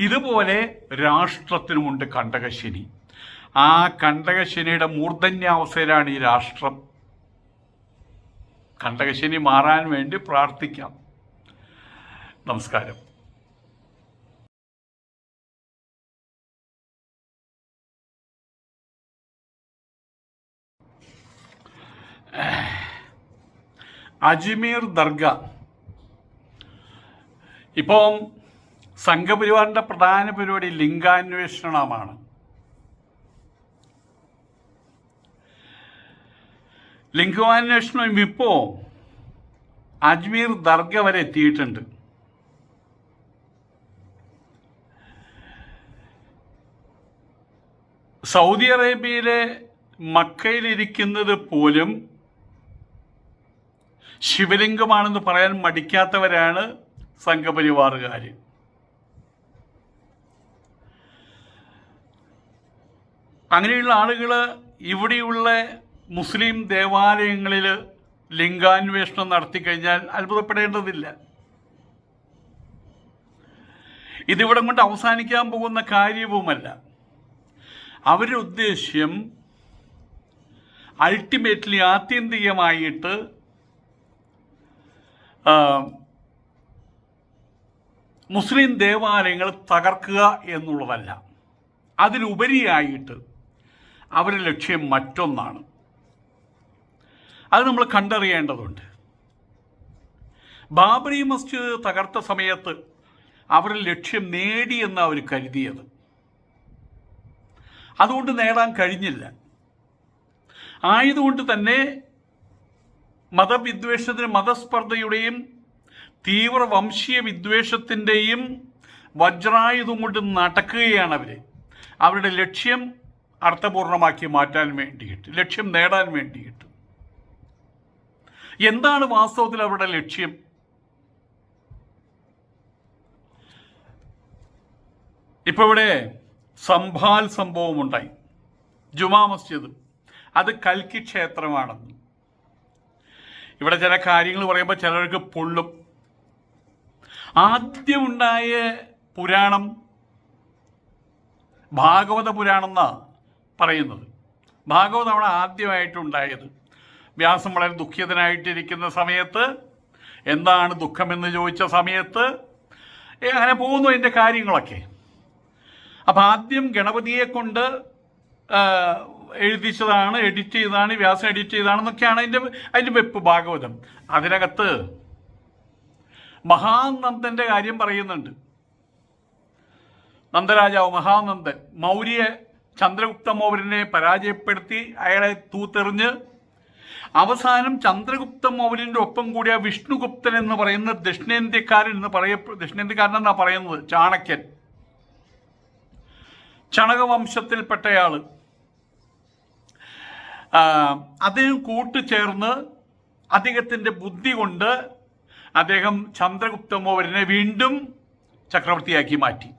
ഇതുപോലെ രാഷ്ട്രത്തിനുമുണ്ട് കണ്ടകശനി. ആ കണ്ടകശനിയുടെ മൂർധന്യാവസ്ഥയിലാണ് ഈ രാഷ്ട്രം. കണ്ടകശനി മാറാൻ വേണ്ടി പ്രാർത്ഥിക്കാം. നമസ്കാരം. അജ്മീർ ദർഗ ഇപ്പം സംഘപരിവാറിൻ്റെ പ്രധാന പരിപാടി ലിംഗാന്വേഷണമാണ്. ലിംഗാന്വേഷണം ഇപ്പോൾ അജ്മീർ ദർഗ വരെ എത്തിയിട്ടുണ്ട്. സൗദി അറേബ്യയിലെ മക്കയിലിരിക്കുന്നത് പോലും ശിവലിംഗമാണെന്ന് പറയാൻ മടിക്കാത്തവരാണ് സംഘപരിവാറുകാർ. അങ്ങനെയുള്ള ആളുകൾ ഇവിടെയുള്ള മുസ്ലിം ദേവാലയങ്ങളിൽ ലിംഗാന്വേഷണം നടത്തിക്കഴിഞ്ഞാൽ അത്ഭുതപ്പെടേണ്ടതില്ല. ഇതിവിടം കൊണ്ട് അവസാനിക്കാൻ പോകുന്ന കാര്യവുമല്ല. അവരുടെ ഉദ്ദേശ്യം അൾട്ടിമേറ്റ്ലി ആത്യന്തികമായിട്ട് മുസ്ലിം ദേവാലയങ്ങൾ തകർക്കുക എന്നുള്ളതല്ല. അതിലുപരിയായിട്ട് അവരുടെ ലക്ഷ്യം മറ്റൊന്നാണ്. അത് നമ്മൾ കണ്ടറിയേണ്ടതുണ്ട്. ബാബറി മസ്ജിദ് തകർത്ത സമയത്ത് അവരുടെ ലക്ഷ്യം നേടിയെന്ന് അവർ കരുതിയത്. അതുകൊണ്ട് നേടാൻ കഴിഞ്ഞില്ല. ആയതുകൊണ്ട് തന്നെ മതവിദ്വേഷത്തിന്, മതസ്പർദ്ധയുടെയും തീവ്ര വംശീയ വിദ്വേഷത്തിൻ്റെയും വജ്രായുധം കൊണ്ട് നടക്കുകയാണ് അവർ. അവരുടെ ലക്ഷ്യം അർത്ഥപൂർണമാക്കി മാറ്റാൻ വേണ്ടിയിട്ട്, ലക്ഷ്യം നേടാൻ വേണ്ടിയിട്ട്. എന്താണ് വാസ്തവത്തിൽ അവരുടെ ലക്ഷ്യം? ഇപ്പോൾ ഇവിടെ സംഭാൽ സംഭവമുണ്ടായി. ജുമാ മസ്ജിദ് അത് കൽക്കി ക്ഷേത്രമാണെന്ന് ഇവിടെ ചില കാര്യങ്ങൾ പറയുമ്പോൾ ചിലർക്ക് പൊള്ളും. ആദ്യമുണ്ടായ പുരാണം ഭാഗവത പുരാണം എന്നാണ് പറയുന്നത്. ഭാഗവതം അവിടെ ആദ്യമായിട്ടുണ്ടായത്. വ്യാസൻ വളരെ ദുഃഖിതനായിട്ടിരിക്കുന്ന സമയത്ത്, എന്താണ് ദുഃഖമെന്ന് ചോദിച്ച സമയത്ത് അങ്ങനെ പോകുന്നു അതിൻ്റെ കാര്യങ്ങളൊക്കെ. അപ്പം ആദ്യം ഗണപതിയെ കൊണ്ട് എഴുതിച്ചതാണ്, എഡിറ്റ് ചെയ്തതാണ്, വ്യാസം എഡിറ്റ് ചെയ്തതാണെന്നൊക്കെയാണ് അതിൻ്റെ വെപ്പ് ഭാഗവതം. അതിനകത്ത് മഹാനന്ദൻ്റെ കാര്യം പറയുന്നുണ്ട്. നന്ദരാജാവ് മഹാനന്ദൻ മൗര്യ ചന്ദ്രഗുപ്ത മൗര്യനെ പരാജയപ്പെടുത്തി അയാളെ തൂത്തെറിഞ്ഞ് അവസാനം ചന്ദ്രഗുപ്ത മൗര്യൻ്റെ ഒപ്പം കൂടിയ വിഷ്ണുഗുപ്തൻ എന്ന് പറയുന്ന ദക്ഷിണേന്ത്യക്കാരനെന്നാണ് പറയുന്നത്. ചാണക്യൻ, ചണകവംശത്തിൽപ്പെട്ടയാൾ, അദ്ദേഹം കൂട്ടുചേർന്ന് അദ്ദേഹത്തിൻ്റെ ബുദ്ധി കൊണ്ട് അദ്ദേഹം ചന്ദ്രഗുപ്ത മൗര്യനെ വീണ്ടും ചക്രവർത്തിയാക്കി മാറ്റി.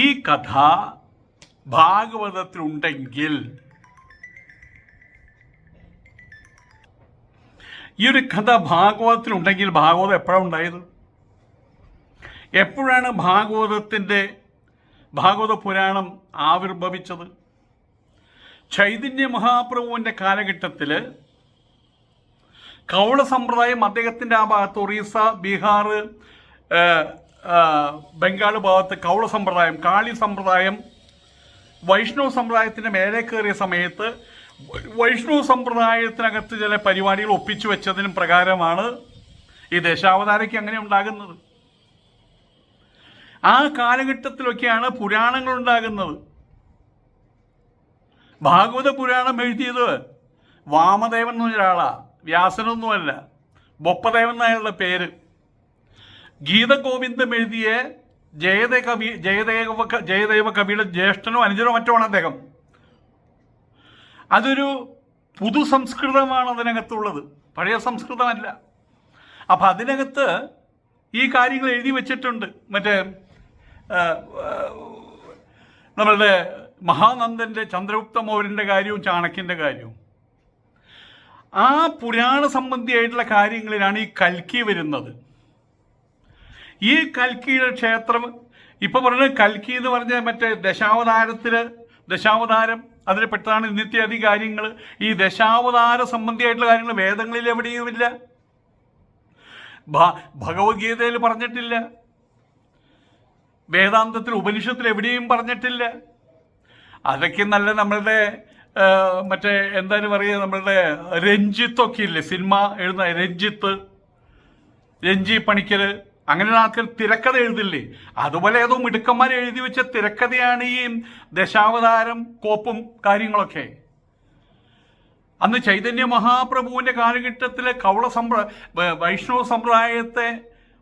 ഈ കഥ ഭാഗവതത്തിലുണ്ടെങ്കിൽ ഈ ഒരു കഥ ഭാഗവതത്തിലുണ്ടെങ്കിൽ ഭാഗവതം എപ്പോഴാണ് ഉണ്ടായത്? എപ്പോഴാണ് ഭാഗവത പുരാണം ആവിർഭവിച്ചത്? ചൈതന്യ മഹാപ്രഭുവിൻ്റെ കാലഘട്ടത്തിൽ കൗള സമ്പ്രദായം അദ്ദേഹത്തിൻ്റെ ആ ഭാഗത്ത് ഒറീസ, ബീഹാർ, ബംഗാൾ ഭാഗത്ത് കൗള സമ്പ്രദായം, കാളി സമ്പ്രദായം വൈഷ്ണവ സമ്പ്രദായത്തിൻ്റെ മേലെ കയറിയ സമയത്ത് വൈഷ്ണവ സമ്പ്രദായത്തിനകത്ത് ചില പരിപാടികൾ ഒപ്പിച്ചു വെച്ചതിനും പ്രകാരമാണ് ഈ ദശാവതാരയ്ക്ക് അങ്ങനെ ഉണ്ടാകുന്നത്. ആ കാലഘട്ടത്തിലൊക്കെയാണ് പുരാണങ്ങൾ ഉണ്ടാകുന്നത്. ഭാഗവത പുരാണം എഴുതിയത് വാമദേവൻ എന്ന് പറഞ്ഞൊരാളാണ്, വ്യാസനൊന്നുമല്ല. ബൊപ്പദേവൻ എന്നയാളുടെ പേര്. ഗീതഗോവിന്ദം എഴുതിയ ജയദേവ കവിയുടെ ജ്യേഷ്ഠനോ അനുജനോ മറ്റോ ആണ് അദ്ദേഹം. അതൊരു പുതു സംസ്കൃതമാണ് അതിനകത്തുള്ളത്, പഴയ സംസ്കൃതമല്ല. അപ്പം അതിനകത്ത് ഈ കാര്യങ്ങൾ എഴുതി വച്ചിട്ടുണ്ട്. മറ്റേ നമ്മളുടെ മഹാനന്ദൻ്റെ, ചന്ദ്രഗുപ്ത മൗര്യൻ്റെ കാര്യവും ചാണക്യൻ്റെ കാര്യവും. ആ പുരാണ സംബന്ധിയായിട്ടുള്ള കാര്യങ്ങളിലാണ് ഈ കൽക്കി വരുന്നത്. ഈ കൽക്കിയുടെ ക്ഷേത്രം ഇപ്പോൾ പറഞ്ഞത് കൽക്കി എന്ന് പറഞ്ഞ മറ്റേ ദശാവതാരം അതിൽ പെട്ടതാണ് ഇന്നത്യാദി കാര്യങ്ങൾ. ഈ ദശാവതാര സംബന്ധിയായിട്ടുള്ള കാര്യങ്ങൾ വേദങ്ങളിൽ എവിടെയുമില്ല, ഭഗവത്ഗീതയിൽ പറഞ്ഞിട്ടില്ല, വേദാന്തത്തിൽ ഉപനിഷത്തിൽ എവിടെയും പറഞ്ഞിട്ടില്ല. അതൊക്കെ നല്ല നമ്മളുടെ മറ്റേ എന്താണ് പറയുക, നമ്മളുടെ രഞ്ജിത്തൊക്കെ ഇല്ലേ, സിനിമ എഴുതുന്ന രഞ്ജി പണിക്കർ, അങ്ങനെയുള്ള ആൾക്കാർ തിരക്കഥ എഴുതില്ലേ, അതുപോലെ ഏതോ മിടുക്കന്മാർ എഴുതി വെച്ച തിരക്കഥയാണ് ഈ ദശാവതാരം, കോപ്പും കാര്യങ്ങളൊക്കെ. അന്ന് ചൈതന്യ മഹാപ്രഭുവിൻ്റെ കാലഘട്ടത്തിലെ വൈഷ്ണവ സമ്പ്രദായത്തെ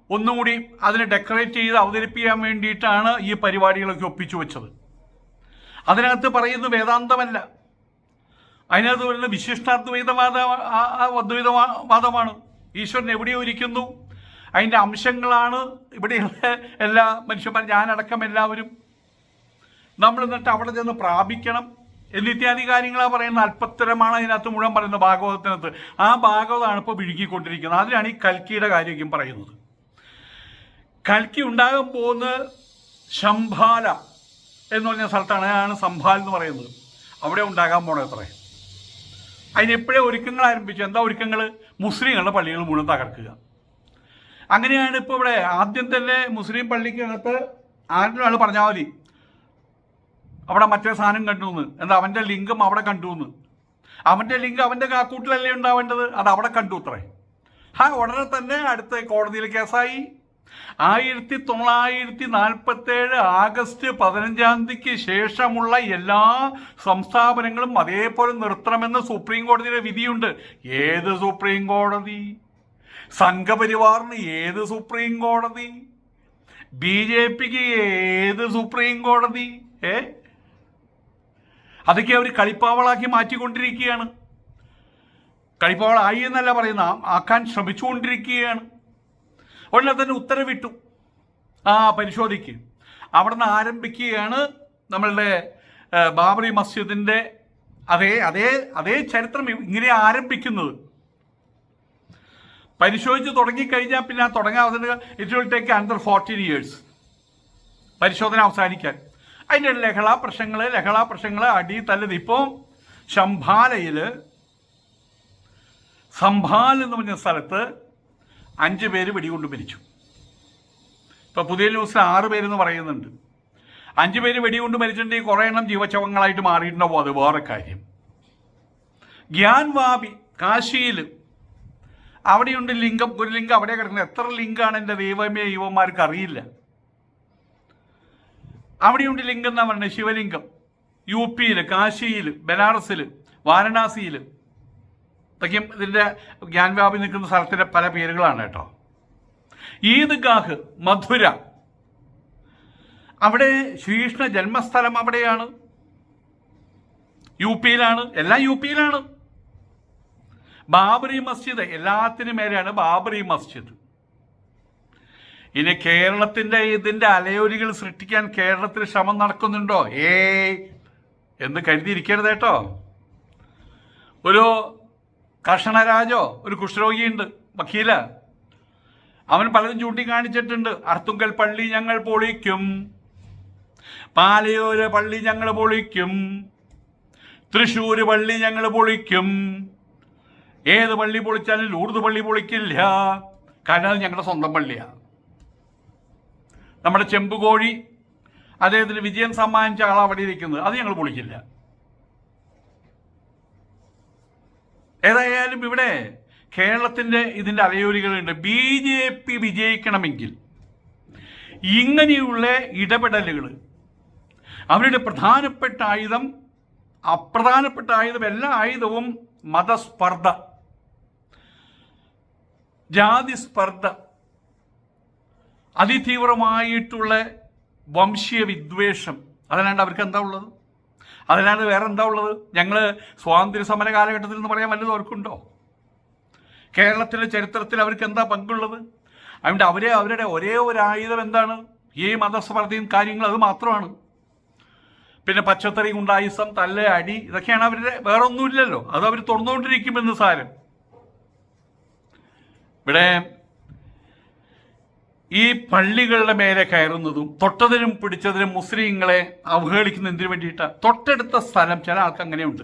ഒന്നുകൂടി അതിനെ ഡെക്കറേറ്റ് ചെയ്ത് അവതരിപ്പിക്കാൻ വേണ്ടിയിട്ടാണ് ഈ പരിപാടികളൊക്കെ ഒപ്പിച്ചു വെച്ചത്. അതിനകത്ത് പറയുന്നത് വേദാന്തമല്ല, അതിനകത്ത് പറയുന്നത് വിശിഷ്ടാദ്വൈതവാദമാണ്. ഈശ്വരൻ എവിടെയോ ഇരിക്കുന്നു, അതിൻ്റെ അംശങ്ങളാണ് ഇവിടെയുള്ള എല്ലാ മനുഷ്യന്മാർ, ഞാനടക്കം എല്ലാവരും. നമ്മൾ എന്നിട്ട് അവിടെ ചെന്ന് പ്രാപിക്കണം എന്നിത്യാദി കാര്യങ്ങളാണ് പറയുന്നത്. അല്പത്തരമാണ് അതിനകത്ത് മുഴുവൻ പറയുന്നത് ഭാഗവതത്തിനകത്ത്. ആ ഭാഗവതമാണ് ഇപ്പോൾ വിഴുകിക്കൊണ്ടിരിക്കുന്നത്. അതിലാണ് ഈ കൽക്കിയുടെ കാര്യമൊക്കെയും പറയുന്നത്. കൽക്കി ഉണ്ടാകാൻ പോകുന്നത് ശംഭാല എന്ന് പറഞ്ഞ സ്ഥലത്താണ്. അതാണ് സംഭാൽ എന്ന് പറയുന്നത്. അവിടെ ഉണ്ടാകാൻ പോണത് അത്രേ. അതിനെപ്പോഴേ ഒരുക്കങ്ങൾ ആരംഭിച്ചു. എന്താ ഒരുക്കങ്ങൾ? മുസ്ലിങ്ങളുടെ പള്ളികൾ മുഴുവൻ തകർക്കുക. അങ്ങനെയാണ് ഇപ്പോൾ ഇവിടെ. ആദ്യം തന്നെ മുസ്ലിം പള്ളിക്കകത്ത് ആരൊരാൾ പറഞ്ഞാൽ മതി, അവിടെ മറ്റേ സാധനം കണ്ടു എന്ന്, എന്താ അവൻ്റെ ലിംഗം അവിടെ കണ്ടു എന്ന്. അവൻ്റെ ലിംഗം അവൻ്റെ കാക്കൂട്ടിലല്ലേ ഉണ്ടാവേണ്ടത്, അത് അവിടെ കണ്ടു അത്രേ. ഉടനെ തന്നെ അടുത്ത കോടതിയിൽ കേസായി. 1947 ആഗസ്റ്റ് 15 ശേഷമുള്ള എല്ലാ സംസ്ഥാപനങ്ങളും അതേപോലെ നിർത്തണമെന്ന് സുപ്രീം കോടതിയുടെ വിധിയുണ്ട്. ഏത് സുപ്രീം കോടതി? സംഘപരിവാറിന് ഏത് സുപ്രീം കോടതി? BJPക്ക് ഏത് സുപ്രീം കോടതി? അതൊക്കെ അവർ കളിപ്പാവളാക്കി മാറ്റിക്കൊണ്ടിരിക്കുകയാണ്. കളിപ്പാവളായി എന്നല്ല പറയുന്ന, ആക്കാൻ ശ്രമിച്ചുകൊണ്ടിരിക്കുകയാണ്. ഉടനെ തന്നെ ഉത്തരവിട്ടു, പരിശോധിക്ക്. അവിടെ നിന്ന് ആരംഭിക്കുകയാണ് നമ്മളുടെ ബാബറി മസ്ജിദിൻ്റെ അതേ ചരിത്രം ഇങ്ങനെ ആരംഭിക്കുന്നത്. പരിശോധിച്ച് തുടങ്ങിക്കഴിഞ്ഞാൽ പിന്നെ തുടങ്ങാവുന്ന it will take another 14 years പരിശോധന അവസാനിക്കാൻ. അതിൻ്റെ ലഹളാ പ്രശ്നങ്ങൾ അടി തല്ലത്. ഇപ്പോൾ സംഭാൽ എന്ന് പറഞ്ഞ സ്ഥലത്ത് 5 പേര് വെടികൊണ്ട് മരിച്ചു. ഇപ്പോൾ പുതിയ ന്യൂസിൽ 6 പേരെന്ന് പറയുന്നുണ്ട്. 5 പേര് വെടികൊണ്ട് മരിച്ചിട്ടുണ്ടെങ്കിൽ കുറേ എണ്ണം ജീവശവങ്ങളായിട്ട് മാറിയിട്ടുണ്ടാവും. അത് വേറെ കാര്യം. ഗ്യാൻവാപി കാശിയിൽ അവിടെയുണ്ട് ലിംഗം, ഒരു ലിംഗം അവിടെ കിടക്കുന്നത്. എത്ര ലിംഗമാണ് എൻ്റെ ദൈവമേ യുവന്മാർക്ക് അറിയില്ല. അവിടെയുണ്ട് ലിംഗം എന്നാണ് പറയുന്നത്, ശിവലിംഗം. UP കാശിയിൽ, ബനാറസിൽ, വാരണാസിയിൽ, ഇതൊക്കെയും ഇതിൻ്റെ ഗ്യാൻവാപി നിൽക്കുന്ന സ്ഥലത്തിൻ്റെ പല പേരുകളാണ് കേട്ടോ. ഈദ്ഗാഹ് മധുര, അവിടെ ശ്രീകൃഷ്ണ ജന്മസ്ഥലം അവിടെയാണ്, UP എല്ലാം UP ബാബറി മസ്ജിദ് എല്ലാത്തിനും മേലെയാണ് ബാബറി മസ്ജിദ്. ഇനി കേരളത്തിൻ്റെ ഇതിൻ്റെ അലയൊലികൾ സൃഷ്ടിക്കാൻ കേരളത്തിൽ ശ്രമം നടക്കുന്നുണ്ടോ? എന്ന് കരുതിയിരിക്കരുത് കേട്ടോ. ഒരു കർഷണരാജോ ഒരു കുഷ്ഠരോഗിയുണ്ട്, വക്കീല. അവൻ പലതും ചൂണ്ടിക്കാണിച്ചിട്ടുണ്ട്. അർത്തുങ്കൽ പള്ളി ഞങ്ങൾ പൊളിക്കും, പാലയൂര് പള്ളി ഞങ്ങൾ പൊളിക്കും, തൃശ്ശൂർ പള്ളി ഞങ്ങൾ പൊളിക്കും, ഏത് പള്ളി പൊളിച്ചാലും ലൂർദ് പള്ളി പൊളിക്കില്ല, കാരണം അത് ഞങ്ങളുടെ സ്വന്തം പള്ളിയാണ്. നമ്മുടെ ചെമ്പുകോഴി അദ്ദേഹത്തിന് വിജയം സമ്മാനിച്ച ആൾ അവിടെ ഇരിക്കുന്നത്, അത് ഞങ്ങൾ പൊളിക്കില്ല. ഏതായാലും ഇവിടെ കേരളത്തിൻ്റെ ഇതിൻ്റെ അലയൊലികളുണ്ട്. BJP വിജയിക്കണമെങ്കിൽ ഇങ്ങനെയുള്ള ഇടപെടലുകൾ, അവരുടെ പ്രധാനപ്പെട്ട ആയുധം, അപ്രധാനപ്പെട്ട ആയുധം, എല്ലാ ആയുധവും മതസ്പർദ്ധ, ജാതിസ്പർദ്ധ, അതിതീവ്രമായിട്ടുള്ള വംശീയ വിദ്വേഷം. അതല്ലാണ്ട് അവർക്ക് എന്താ ഉള്ളത്? അതല്ലാണ്ട് വേറെ എന്താ ഉള്ളത്? ഞങ്ങൾ സ്വാതന്ത്ര്യ സമര കാലഘട്ടത്തിൽ എന്ന് പറയാൻ വല്ലതും അവർക്കുണ്ടോ? കേരളത്തിലെ ചരിത്രത്തിൽ അവർക്ക് എന്താ പങ്കുള്ളത്? അതുകൊണ്ട് അവരുടെ ഒരേ ഒരു ആയുധം എന്താണ്? ഈ മതസ്പർദ്ധയും കാര്യങ്ങളും, അത് മാത്രമാണ്. പിന്നെ പച്ചത്തറി, ഗുണ്ടായിസം, തല്ല്, അടി, ഇതൊക്കെയാണ് അവരുടെ, വേറെ ഒന്നുമില്ലല്ലോ. അത് അവർ തുറന്നുകൊണ്ടിരിക്കുമെന്ന് സാരം. ഇവിടെ ഈ പള്ളികളുടെ മേലെ കയറുന്നതും തൊട്ടതിനും പിടിച്ചതിനും മുസ്ലിങ്ങളെ അവഹേളിക്കുന്ന എന്തിനു വേണ്ടിയിട്ടാണ്? തൊട്ടടുത്ത സ്ഥലം, ചില ആൾക്ക് അങ്ങനെയുണ്ട്,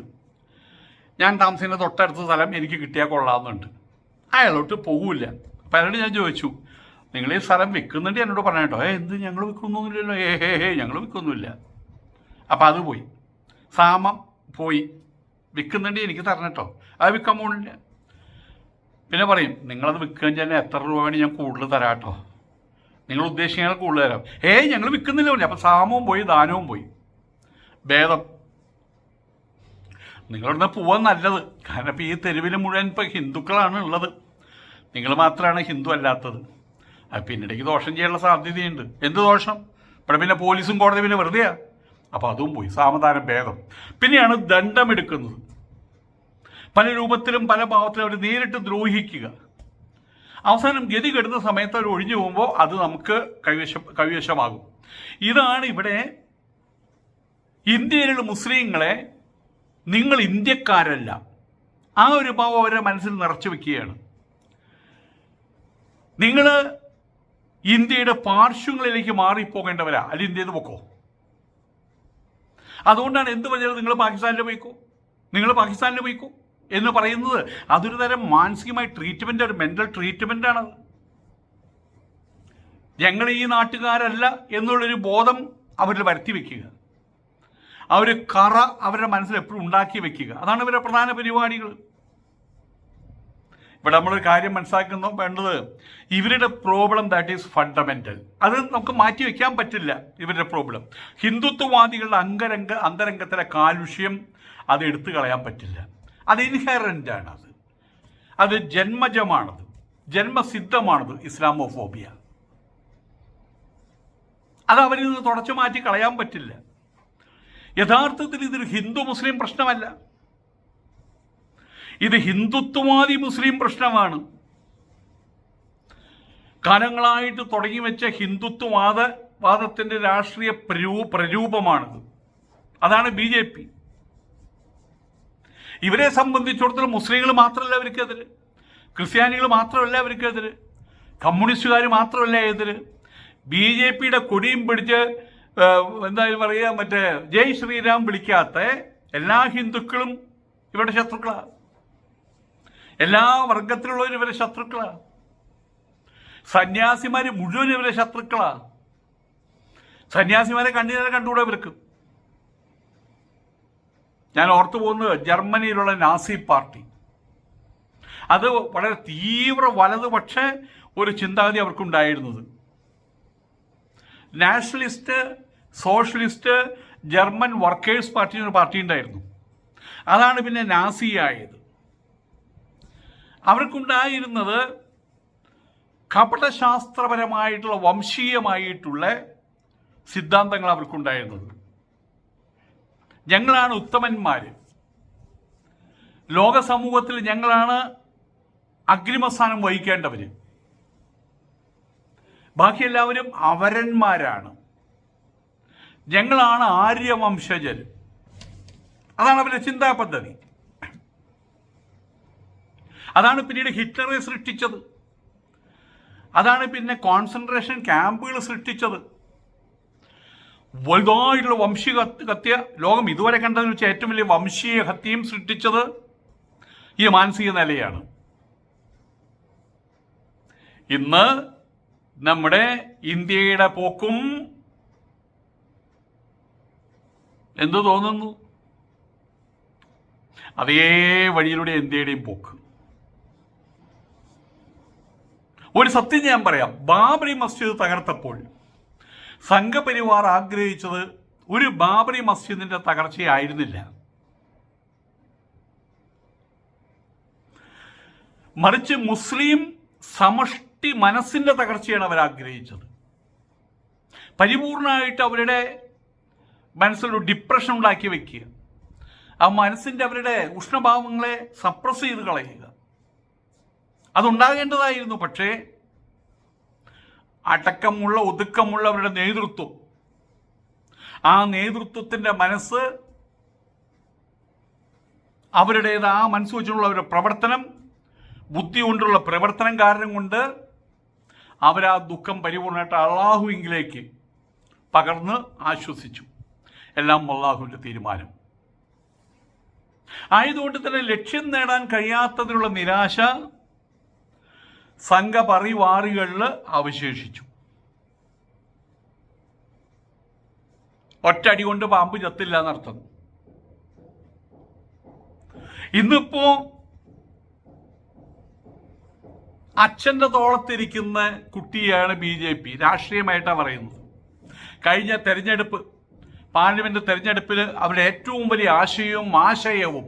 ഞാൻ താമസിക്കുന്ന തൊട്ടടുത്ത സ്ഥലം എനിക്ക് കിട്ടിയാൽ കൊള്ളാമെന്നുണ്ട്, അയാളോട്ട് പോകില്ല. അപ്പം അയാളോട് ഞാൻ ചോദിച്ചു, നിങ്ങൾ ഈ സ്ഥലം വിൽക്കുന്നുണ്ട് എന്നോട് പറഞ്ഞു കേട്ടോ. എന്ത് ഞങ്ങൾ വിൽക്കുന്നൊന്നുമില്ലല്ലോ. ഞങ്ങൾ വിൽക്കൊന്നുമില്ല. അപ്പം അത് പോയി, സാമം പോയി, വിൽക്കുന്നുണ്ട് എനിക്ക് തരണം കേട്ടോ. അത് വിൽക്കാൻ പോകണില്ല. പിന്നെ പറയും, നിങ്ങളത് വിൽക്കാൻ തന്നെ എത്ര രൂപ വേണം ഞാൻ കൂടുതൽ തരാം കേട്ടോ, നിങ്ങൾ ഉദ്ദേശിക്കുന്നത് കൂടുതൽ തരാം. ഞങ്ങൾ വിൽക്കുന്നില്ല പോലെ. അപ്പം സാമവും പോയി, ദാനവും പോയി. ഭേദം നിങ്ങളിവിടുന്ന് പോവാൻ നല്ലത്. കാരണം ഇപ്പം ഈ തെരുവിൽ മുഴുവൻ ഇപ്പം ഹിന്ദുക്കളാണ് ഉള്ളത്, നിങ്ങൾ മാത്രമാണ് ഹിന്ദു അല്ലാത്തത്. അത് പിന്നീടേക്ക് ദോഷം ചെയ്യാനുള്ള സാധ്യതയുണ്ട്. എന്ത് ദോഷം? ഇവിടെ പിന്നെ പോലീസും കോടതി പിന്നെ വെറുതെയാ. അപ്പോൾ അതും പോയി. സാമധാനം, ഭേദം. പിന്നെയാണ് ദണ്ഡമെടുക്കുന്നത്. പല രൂപത്തിലും പല ഭാവത്തിലും അവർ നേരിട്ട് ദ്രോഹിക്കുക. അവസാനം ഗതി കെടുന്ന സമയത്ത് അവർ ഒഴിഞ്ഞു പോകുമ്പോൾ അത് നമുക്ക് കൈവശമാകും. ഇതാണ് ഇവിടെ ഇന്ത്യയിലുള്ള മുസ്ലിങ്ങളെ നിങ്ങൾ ഇന്ത്യക്കാരല്ല, ആ ഒരു ഭാവം അവരുടെ മനസ്സിൽ നിറച്ചു വെക്കുകയാണ്. നിങ്ങൾ ഇന്ത്യയുടെ പാർശ്വങ്ങളിലേക്ക് മാറിപ്പോകേണ്ടവരാ, അല്ല ഇന്ത്യയിൽ നിന്ന് പൊക്കോ. അതുകൊണ്ടാണ് എന്ത് പറഞ്ഞാലും നിങ്ങൾ പാകിസ്ഥാനിൽ പോയിക്കോ, നിങ്ങൾ പാകിസ്ഥാനിൽ പോയിക്കോ എന്ന് പറയുന്നത്. അതൊരു തരം മാനസികമായ ട്രീറ്റ്മെൻ്റ്, ഒരു മെൻ്റൽ ട്രീറ്റ്മെൻ്റാണത്. ഞങ്ങൾ ഈ നാട്ടുകാരല്ല എന്നുള്ളൊരു ബോധം അവരിൽ വരുത്തി വയ്ക്കുക, ആ ഒരു കറ അവരുടെ മനസ്സിൽ എപ്പോഴും ഉണ്ടാക്കി വയ്ക്കുക. അതാണ് ഇവരുടെ പ്രധാന പരിപാടികൾ. ഇവിടെ നമ്മളൊരു കാര്യം മനസ്സിലാക്കുന്നു വേണ്ടത്, ഇവരുടെ പ്രോബ്ലം ദാറ്റ് ഈസ് ഫണ്ടമെൻ്റൽ. അത് നമുക്ക് മാറ്റി വയ്ക്കാൻ പറ്റില്ല. ഇവരുടെ പ്രോബ്ലം ഹിന്ദുത്വവാദികളുടെ അന്തരംഗത്തിലെ കാലുഷ്യം, അത് എടുത്തു കളയാൻ പറ്റില്ല. അത് ഇൻഹെറൻ്റാണ്, അത് ജന്മജമാണത്, ജന്മസിദ്ധമാണത്. ഇസ്ലാമോഫോബിയ അത് അവരിൽ നിന്ന് തുടച്ചു മാറ്റി കളയാൻ പറ്റില്ല. യഥാർത്ഥത്തിൽ ഇതൊരു ഹിന്ദു മുസ്ലിം പ്രശ്നമല്ല, ഇത് ഹിന്ദുത്വവാദി മുസ്ലിം പ്രശ്നമാണ്. കാലങ്ങളായിട്ട് തുടങ്ങി വെച്ച ഹിന്ദുത്വവാദത്തിൻ്റെ രാഷ്ട്രീയ പ്രരൂപമാണിത്. അതാണ് BJP. ഇവരെ സംബന്ധിച്ചിടത്തോളം മുസ്ലിങ്ങൾ മാത്രമല്ല അവർക്കെതിര്, ക്രിസ്ത്യാനികൾ മാത്രമല്ല അവർക്കെതിര്, കമ്മ്യൂണിസ്റ്റുകാർ മാത്രമല്ല എതിര്. BJPയുടെ കൊടിയും പിടിച്ച് എന്താ പറയുക, മറ്റേ ജയ് ശ്രീരാം വിളിക്കാത്ത എല്ലാ ഹിന്ദുക്കളും ഇവരുടെ ശത്രുക്കളാണ്. എല്ലാ വർഗത്തിലുള്ളവരും ഇവരെ ശത്രുക്കളാണ്. സന്യാസിമാർ മുഴുവൻ ഇവരെ ശത്രുക്കളാണ്. സന്യാസിമാരെ കണ്ടുകൂടെ ഇവർക്ക്. ഞാൻ ഓർത്തു പോകുന്നത് ജർമ്മനിയിലുള്ള നാസി പാർട്ടി, അത് വളരെ തീവ്ര വലതുപക്ഷ ഒരു ചിന്താഗതി അവർക്കുണ്ടായിരുന്നത്. Nationalist, socialist, German workers party ഒരു പാർട്ടി ഉണ്ടായിരുന്നു. അതാണ് പിന്നെ നാസി ആയത്. അവർക്കുണ്ടായിരുന്നത് കപടശാസ്ത്രപരമായിട്ടുള്ള വംശീയമായിട്ടുള്ള സിദ്ധാന്തങ്ങൾ അവർക്കുണ്ടായിരുന്നത്. ഞങ്ങളാണ് ഉത്തമന്മാർ, ലോക സമൂഹത്തിൽ ഞങ്ങളാണ് അഗ്രിമസ്ഥാനം വഹിക്കേണ്ടവർ, ബാക്കി എല്ലാവരും അവരന്മാരാണ്, ഞങ്ങളാണ് ആര്യവംശജർ. അതാണ് അവരുടെ ചിന്താ പദ്ധതി. അതാണ് പിന്നീട് ഹിറ്റ്ലറെ സൃഷ്ടിച്ചത്. അതാണ് പിന്നെ കോൺസെൻട്രേഷൻ ക്യാമ്പുകൾ സൃഷ്ടിച്ചത്. വലുതായിട്ടുള്ള വംശീയ ഹത്യ, ലോകം ഇതുവരെ കണ്ടതെന്ന് വെച്ചാൽ ഏറ്റവും വലിയ വംശീയ ഹത്യയും സൃഷ്ടിച്ചത് ഈ മാനസിക നിലയാണ്. ഇന്ന് നമ്മുടെ ഇന്ത്യയുടെ പോക്കും എന്തു തോന്നുന്നു? അതേ വഴിയിലൂടെ ഇന്ത്യയുടെയും പോക്ക്. ഒരു സത്യം ഞാൻ പറയാം, ബാബറി മസ്ജിദ് തകർത്തപ്പോൾ സംഘപരിവാർ ആഗ്രഹിച്ചത് ഒരു ബാബറി മസ്ജിദിന്റെ തകർച്ചയായിരുന്നില്ല, മറിച്ച് മുസ്ലിം സമഷ്ടി മനസ്സിന്റെ തകർച്ചയാണ് അവർ ആഗ്രഹിച്ചത്. പരിപൂർണമായിട്ട് അവരുടെ മനസ്സിലൊരു ഡിപ്രഷൻ ഉണ്ടാക്കി വെക്കുക, ആ മനസ്സിന്റെ അവരുടെ ഉഷ്ണഭാവങ്ങളെ സപ്രസ് ചെയ്ത് കളയുക, അതുണ്ടാകേണ്ടതായിരുന്നു. പക്ഷേ അടക്കമുള്ള ഒതുക്കമുള്ള അവരുടെ നേതൃത്വം, ആ നേതൃത്വത്തിന്റെ മനസ്സ്, അവരുടേത് ആ മനസ്സ് വെച്ചുള്ള അവരുടെ പ്രവർത്തനം, ബുദ്ധി കൊണ്ടുള്ള പ്രവർത്തനം കാരണം കൊണ്ട് അവരാ ദുഃഖം പരിപൂർണമായിട്ട് അള്ളാഹുവിലേക്ക് പകർന്ന് ആശ്വസിച്ചു. എല്ലാം അള്ളാഹുവിൻ്റെ തീരുമാനം ആയതുകൊണ്ട് തന്നെ ലക്ഷ്യം നേടാൻ കഴിയാത്തതിനുള്ള നിരാശ സംഘപരിവാറികളിൽ അവശേഷിച്ചു. ഒറ്റടി കൊണ്ട് പാമ്പ് ചത്തില്ല എന്നർത്ഥം. ഇന്നിപ്പോ അച്ഛൻ്റെ തോളത്തിരിക്കുന്ന കുട്ടിയാണ് BJP. രാഷ്ട്രീയമായിട്ടാണ് പറയുന്നത്. കഴിഞ്ഞ തെരഞ്ഞെടുപ്പ്, പാർലമെന്റ് തെരഞ്ഞെടുപ്പിൽ അവരുടെ ഏറ്റവും വലിയ ആശയവും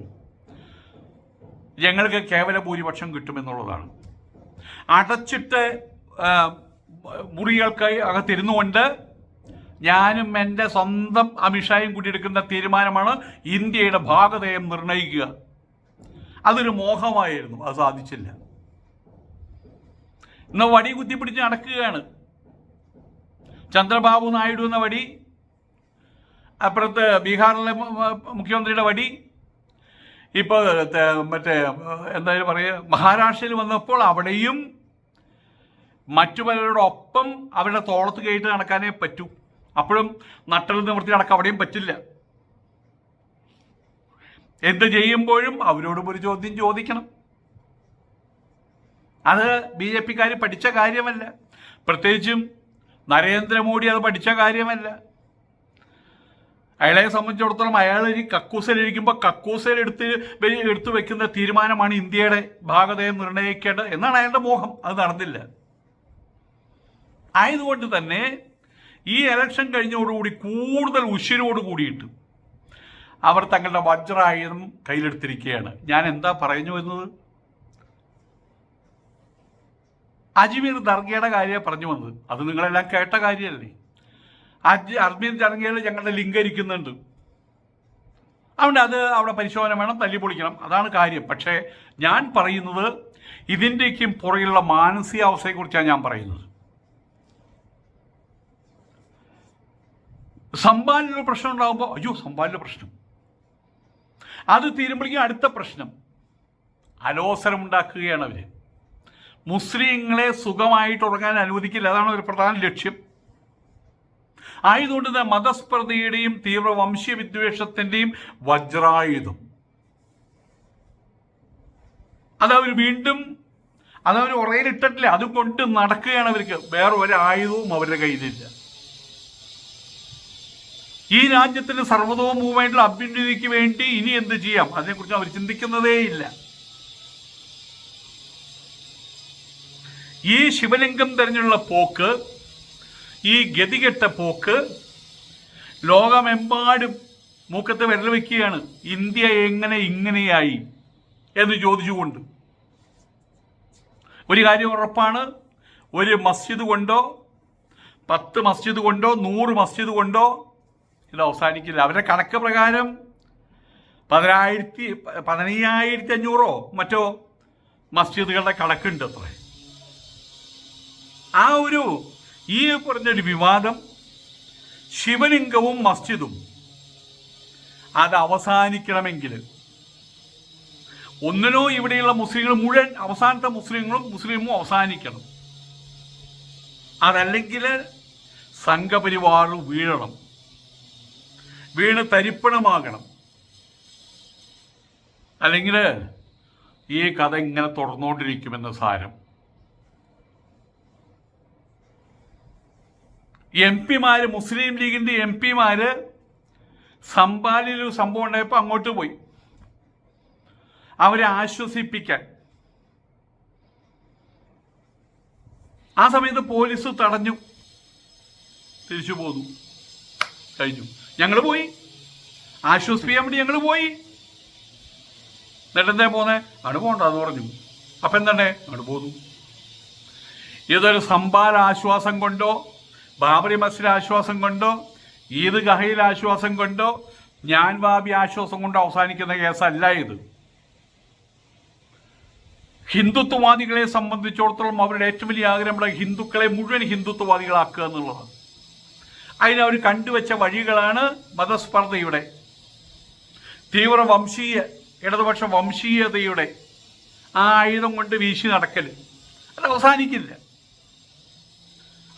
ഞങ്ങൾക്ക് കേവല ഭൂരിപക്ഷം കിട്ടുമെന്നുള്ളതാണ്. അടച്ചിട്ട് മുറികൾക്കായി അകത്തിരുന്നുകൊണ്ട് ഞാനും എൻ്റെ സ്വന്തം അമിത്ഷായും കൂടി എടുക്കുന്ന തീരുമാനമാണ് ഇന്ത്യയുടെ ഭാഗധേയം നിർണയിക്കുക. അതൊരു മോഹമായിരുന്നു, അത് സാധിച്ചില്ല. ഇന്ന് വടി കുത്തിപ്പിടിച്ച് നടക്കുകയാണ്. ചന്ദ്രബാബു നായിഡു എന്ന വടി, അപ്പുറത്ത് ബീഹാറിലെ മുഖ്യമന്ത്രിയുടെ വടി, ഇപ്പോൾ മറ്റേ എന്തായാലും പറയുക മഹാരാഷ്ട്രയിൽ വന്നപ്പോൾ അവിടെയും മറ്റു പലരോടൊപ്പം അവരുടെ തോളത്ത് കയറ്റി നടക്കാനേ പറ്റൂ. അപ്പോഴും നട്ടൽ നിവർത്തി നടക്കാൻ അവിടെയും പറ്റില്ല. എന്ത് ചെയ്യുമ്പോഴും അവരോടും ഒരു ചോദ്യം ചോദിക്കണം. അത് BJPക്കാർ പഠിച്ച കാര്യമല്ല, പ്രത്യേകിച്ചും നരേന്ദ്രമോദി അത് പഠിച്ച കാര്യമല്ല. അയാളെ സംബന്ധിച്ചിടത്തോളം അയാൾ ഈ കക്കൂസയിലിരിക്കുമ്പോൾ കക്കൂസയിൽ എടുത്തു വെക്കുന്ന തീരുമാനമാണ് ഇന്ത്യയുടെ ഭാഗധേയം നിർണ്ണയിക്കേണ്ടത് എന്നാണ് അയാളുടെ മോഹം. അത് നടന്നില്ല. ആയതുകൊണ്ട് തന്നെ ഈ ഇലക്ഷൻ കഴിഞ്ഞതോടുകൂടി കൂടുതൽ ഉശിരോട് കൂടിയിട്ട് അവർ തങ്ങളുടെ വജ്രായുധം കയ്യിലെടുത്തിരിക്കുകയാണ്. ഞാൻ എന്താ പറഞ്ഞു വരുന്നത്? അജ്മീർ ദർഗയുടെ കാര്യമാണ് പറഞ്ഞു വന്നത്. അത് നിങ്ങളെല്ലാം കേട്ട കാര്യമല്ലേ. അജ്മീർ ദർഗയിൽ ഞങ്ങളുടെ ലിങ്ക് ഇരിക്കുന്നുണ്ട്. അതുകൊണ്ട് അത് അവിടെ പരിശോധന വേണം, തല്ലിപ്പൊളിക്കണം, അതാണ് കാര്യം. പക്ഷേ ഞാൻ പറയുന്നത് ഇതിൻ്റെയൊക്കെയും പുറകിലുള്ള മാനസികാവസ്ഥയെക്കുറിച്ചാണ് ഞാൻ പറയുന്നത്. സംഭാലിലൊരു പ്രശ്നം ഉണ്ടാകുമ്പോൾ അയ്യോ സംഭാലിലെ പ്രശ്നം, അത് തീരുമ്പോഴേക്കും അടുത്ത പ്രശ്നം. അലോസരം ഉണ്ടാക്കുകയാണ് അവർ. മുസ്ലിങ്ങളെ സുഖമായിട്ട് ഉറങ്ങാൻ അനുവദിക്കില്ല, അതാണ് ഒരു പ്രധാന ലക്ഷ്യം. ആയതുകൊണ്ട് തന്നെ മതസ്പർദ്ധയുടെയും തീവ്ര വംശീയ വിദ്വേഷത്തിൻ്റെയും വജ്രായുധം അതവർ വീണ്ടും അതവർ ഉറയിലിട്ടിട്ടില്ല, അതുകൊണ്ട് നടക്കുകയാണ് അവർക്ക്. വേറെ ഒരു ആയുധവും അവരുടെ കയ്യിലില്ല. ഈ രാജ്യത്തിന് സർവ്വതോമുഖമായിട്ടുള്ള അഭ്യുന്നതിക്ക് വേണ്ടി ഇനി എന്ത് ചെയ്യാം അതിനെക്കുറിച്ച് അവർ ചിന്തിക്കുന്നതേ ഇല്ല. ഈ ശിവലിംഗം തെരഞ്ഞുള്ള പോക്ക്, ഈ ഗതികെട്ട പോക്ക് ലോകമെമ്പാടും മൂക്കത്ത് വിരൽ വയ്ക്കുകയാണ്. ഇന്ത്യ എങ്ങനെ ഇങ്ങനെയായി എന്ന് ചോദിച്ചുകൊണ്ട്. ഒരു കാര്യം ഉറപ്പാണ്, ഒരു മസ്ജിദ് കൊണ്ടോ 10 മസ്ജിദ് കൊണ്ടോ 100 മസ്ജിദ് കൊണ്ടോ ഇത് അവസാനിക്കില്ല. അവരുടെ കണക്ക് പ്രകാരം 15,500 മറ്റോ മസ്ജിദുകളുടെ കണക്കുണ്ട് അത്ര. ആ ഒരു ഈ പറഞ്ഞൊരു വിവാദം ശിവലിംഗവും മസ്ജിദും അത് അവസാനിക്കണമെങ്കിൽ ഒന്നിനോ ഇവിടെയുള്ള മുസ്ലിങ്ങൾ മുഴുവൻ അവസാനത്തെ മുസ്ലിമും അവസാനിക്കണം. അതല്ലെങ്കിൽ സംഘപരിവാർ വീഴണം, വീണ് തരിപ്പണമാകണം. അല്ലെങ്കിൽ ഈ കഥ ഇങ്ങനെ തുടർന്നുകൊണ്ടിരിക്കുമെന്ന് സാരം. MP-മാര്, മുസ്ലിം ലീഗിൻ്റെ MP-മാര് സംഭാലിലൊരു സംഭവം ഉണ്ടായപ്പോൾ അങ്ങോട്ട് പോയി അവരെ ആശ്വസിപ്പിക്കാൻ. ആ സമയത്ത് പോലീസ് തടഞ്ഞു, തിരിച്ചു പോന്നു, കഴിഞ്ഞു. ഞങ്ങൾ പോയി ആശ്വസിപ്പിക്കാൻ വേണ്ടി ഞങ്ങൾ പോയി. എന്നിട്ടെന്താ പോന്നെ? അവിടെ പോകണ്ടെന്ന് പറഞ്ഞു. അപ്പം എന്താണ്? അവിടെ പോന്നു. ഇതൊരു സംഭാൽ ആശ്വാസം കൊണ്ടോ, ബാബറി മസ്ജിദ് ആശ്വാസം കൊണ്ടോ, ഈദ് ഗഹയിൽ ആശ്വാസം കൊണ്ടോ, ഞാൻ വാബി ആശ്വാസം കൊണ്ടോ അവസാനിക്കുന്ന കേസല്ല ഇത്. ഹിന്ദുത്വവാദികളെ സംബന്ധിച്ചിടത്തോളം അവരുടെ ഏറ്റവും വലിയ ആഗ്രഹം ഹിന്ദുക്കളെ മുഴുവൻ ഹിന്ദുത്വവാദികളാക്കുക എന്നുള്ളതാണ്. അതിനവർ കണ്ടുവച്ച വഴികളാണ് മതസ്പർദ്ധയുടെ, തീവ്ര ഇടതുപക്ഷ വംശീയതയുടെ ആ ആയുധം കൊണ്ട് വീശി നടക്കൽ. അത് അവസാനിക്കില്ല.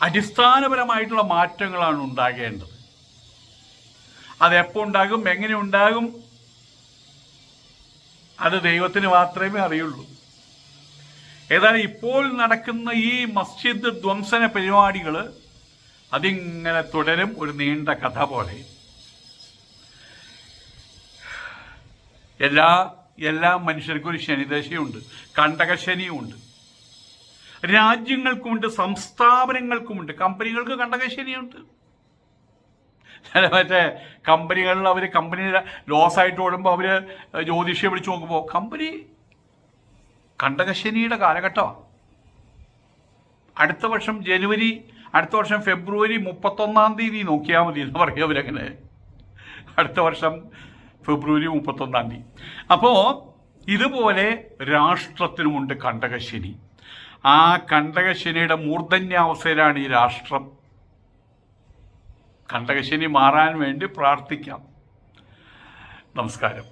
അടിസ്ഥാനപരമായിട്ടുള്ള മാറ്റങ്ങളാണ് ഉണ്ടാകേണ്ടത്. അതെപ്പോൾ ഉണ്ടാകും, എങ്ങനെ ഉണ്ടാകും, അത് ദൈവത്തിന് മാത്രമേ അറിയുള്ളൂ. ഏതായാലും ഇപ്പോൾ നടക്കുന്ന ഈ മസ്ജിദ് ധ്വംസന പരിപാടികൾ അതിങ്ങനെ തുടരും, ഒരു നീണ്ട കഥ പോലെ. എല്ലാ മനുഷ്യർക്കും ഒരു ശനിദശയുണ്ട്, കണ്ടകശനിയുമുണ്ട്. രാജ്യങ്ങൾക്കുമുണ്ട്, സംസ്ഥാപനങ്ങൾക്കുമുണ്ട്. കമ്പനികൾക്ക് കണ്ടകശനിയുണ്ട്. മറ്റേ കമ്പനികളിൽ കമ്പനി ലോസ് ആയിട്ട് ഓടുമ്പോൾ അവർ ജ്യോതിഷിയെ വിളിച്ചു നോക്കുമ്പോൾ കമ്പനി കണ്ടകശനിയുടെ കാലഘട്ടമാണ്. അടുത്ത വർഷം ഫെബ്രുവരി 31 നോക്കിയാൽ മതി എന്ന് പറയും അവരങ്ങനെ. അടുത്ത വർഷം ഫെബ്രുവരി 31. അപ്പോൾ ഇതുപോലെ രാഷ്ട്രത്തിനുമുണ്ട് കണ്ടകശനി. ആ കണ്ടകശനിയുടെ മൂർധന്യാവസ്ഥയിലാണ് ഈ രാഷ്ട്രം. കണ്ടകശനി മാറാൻ വേണ്ടി പ്രാർത്ഥിക്കാം. നമസ്കാരം.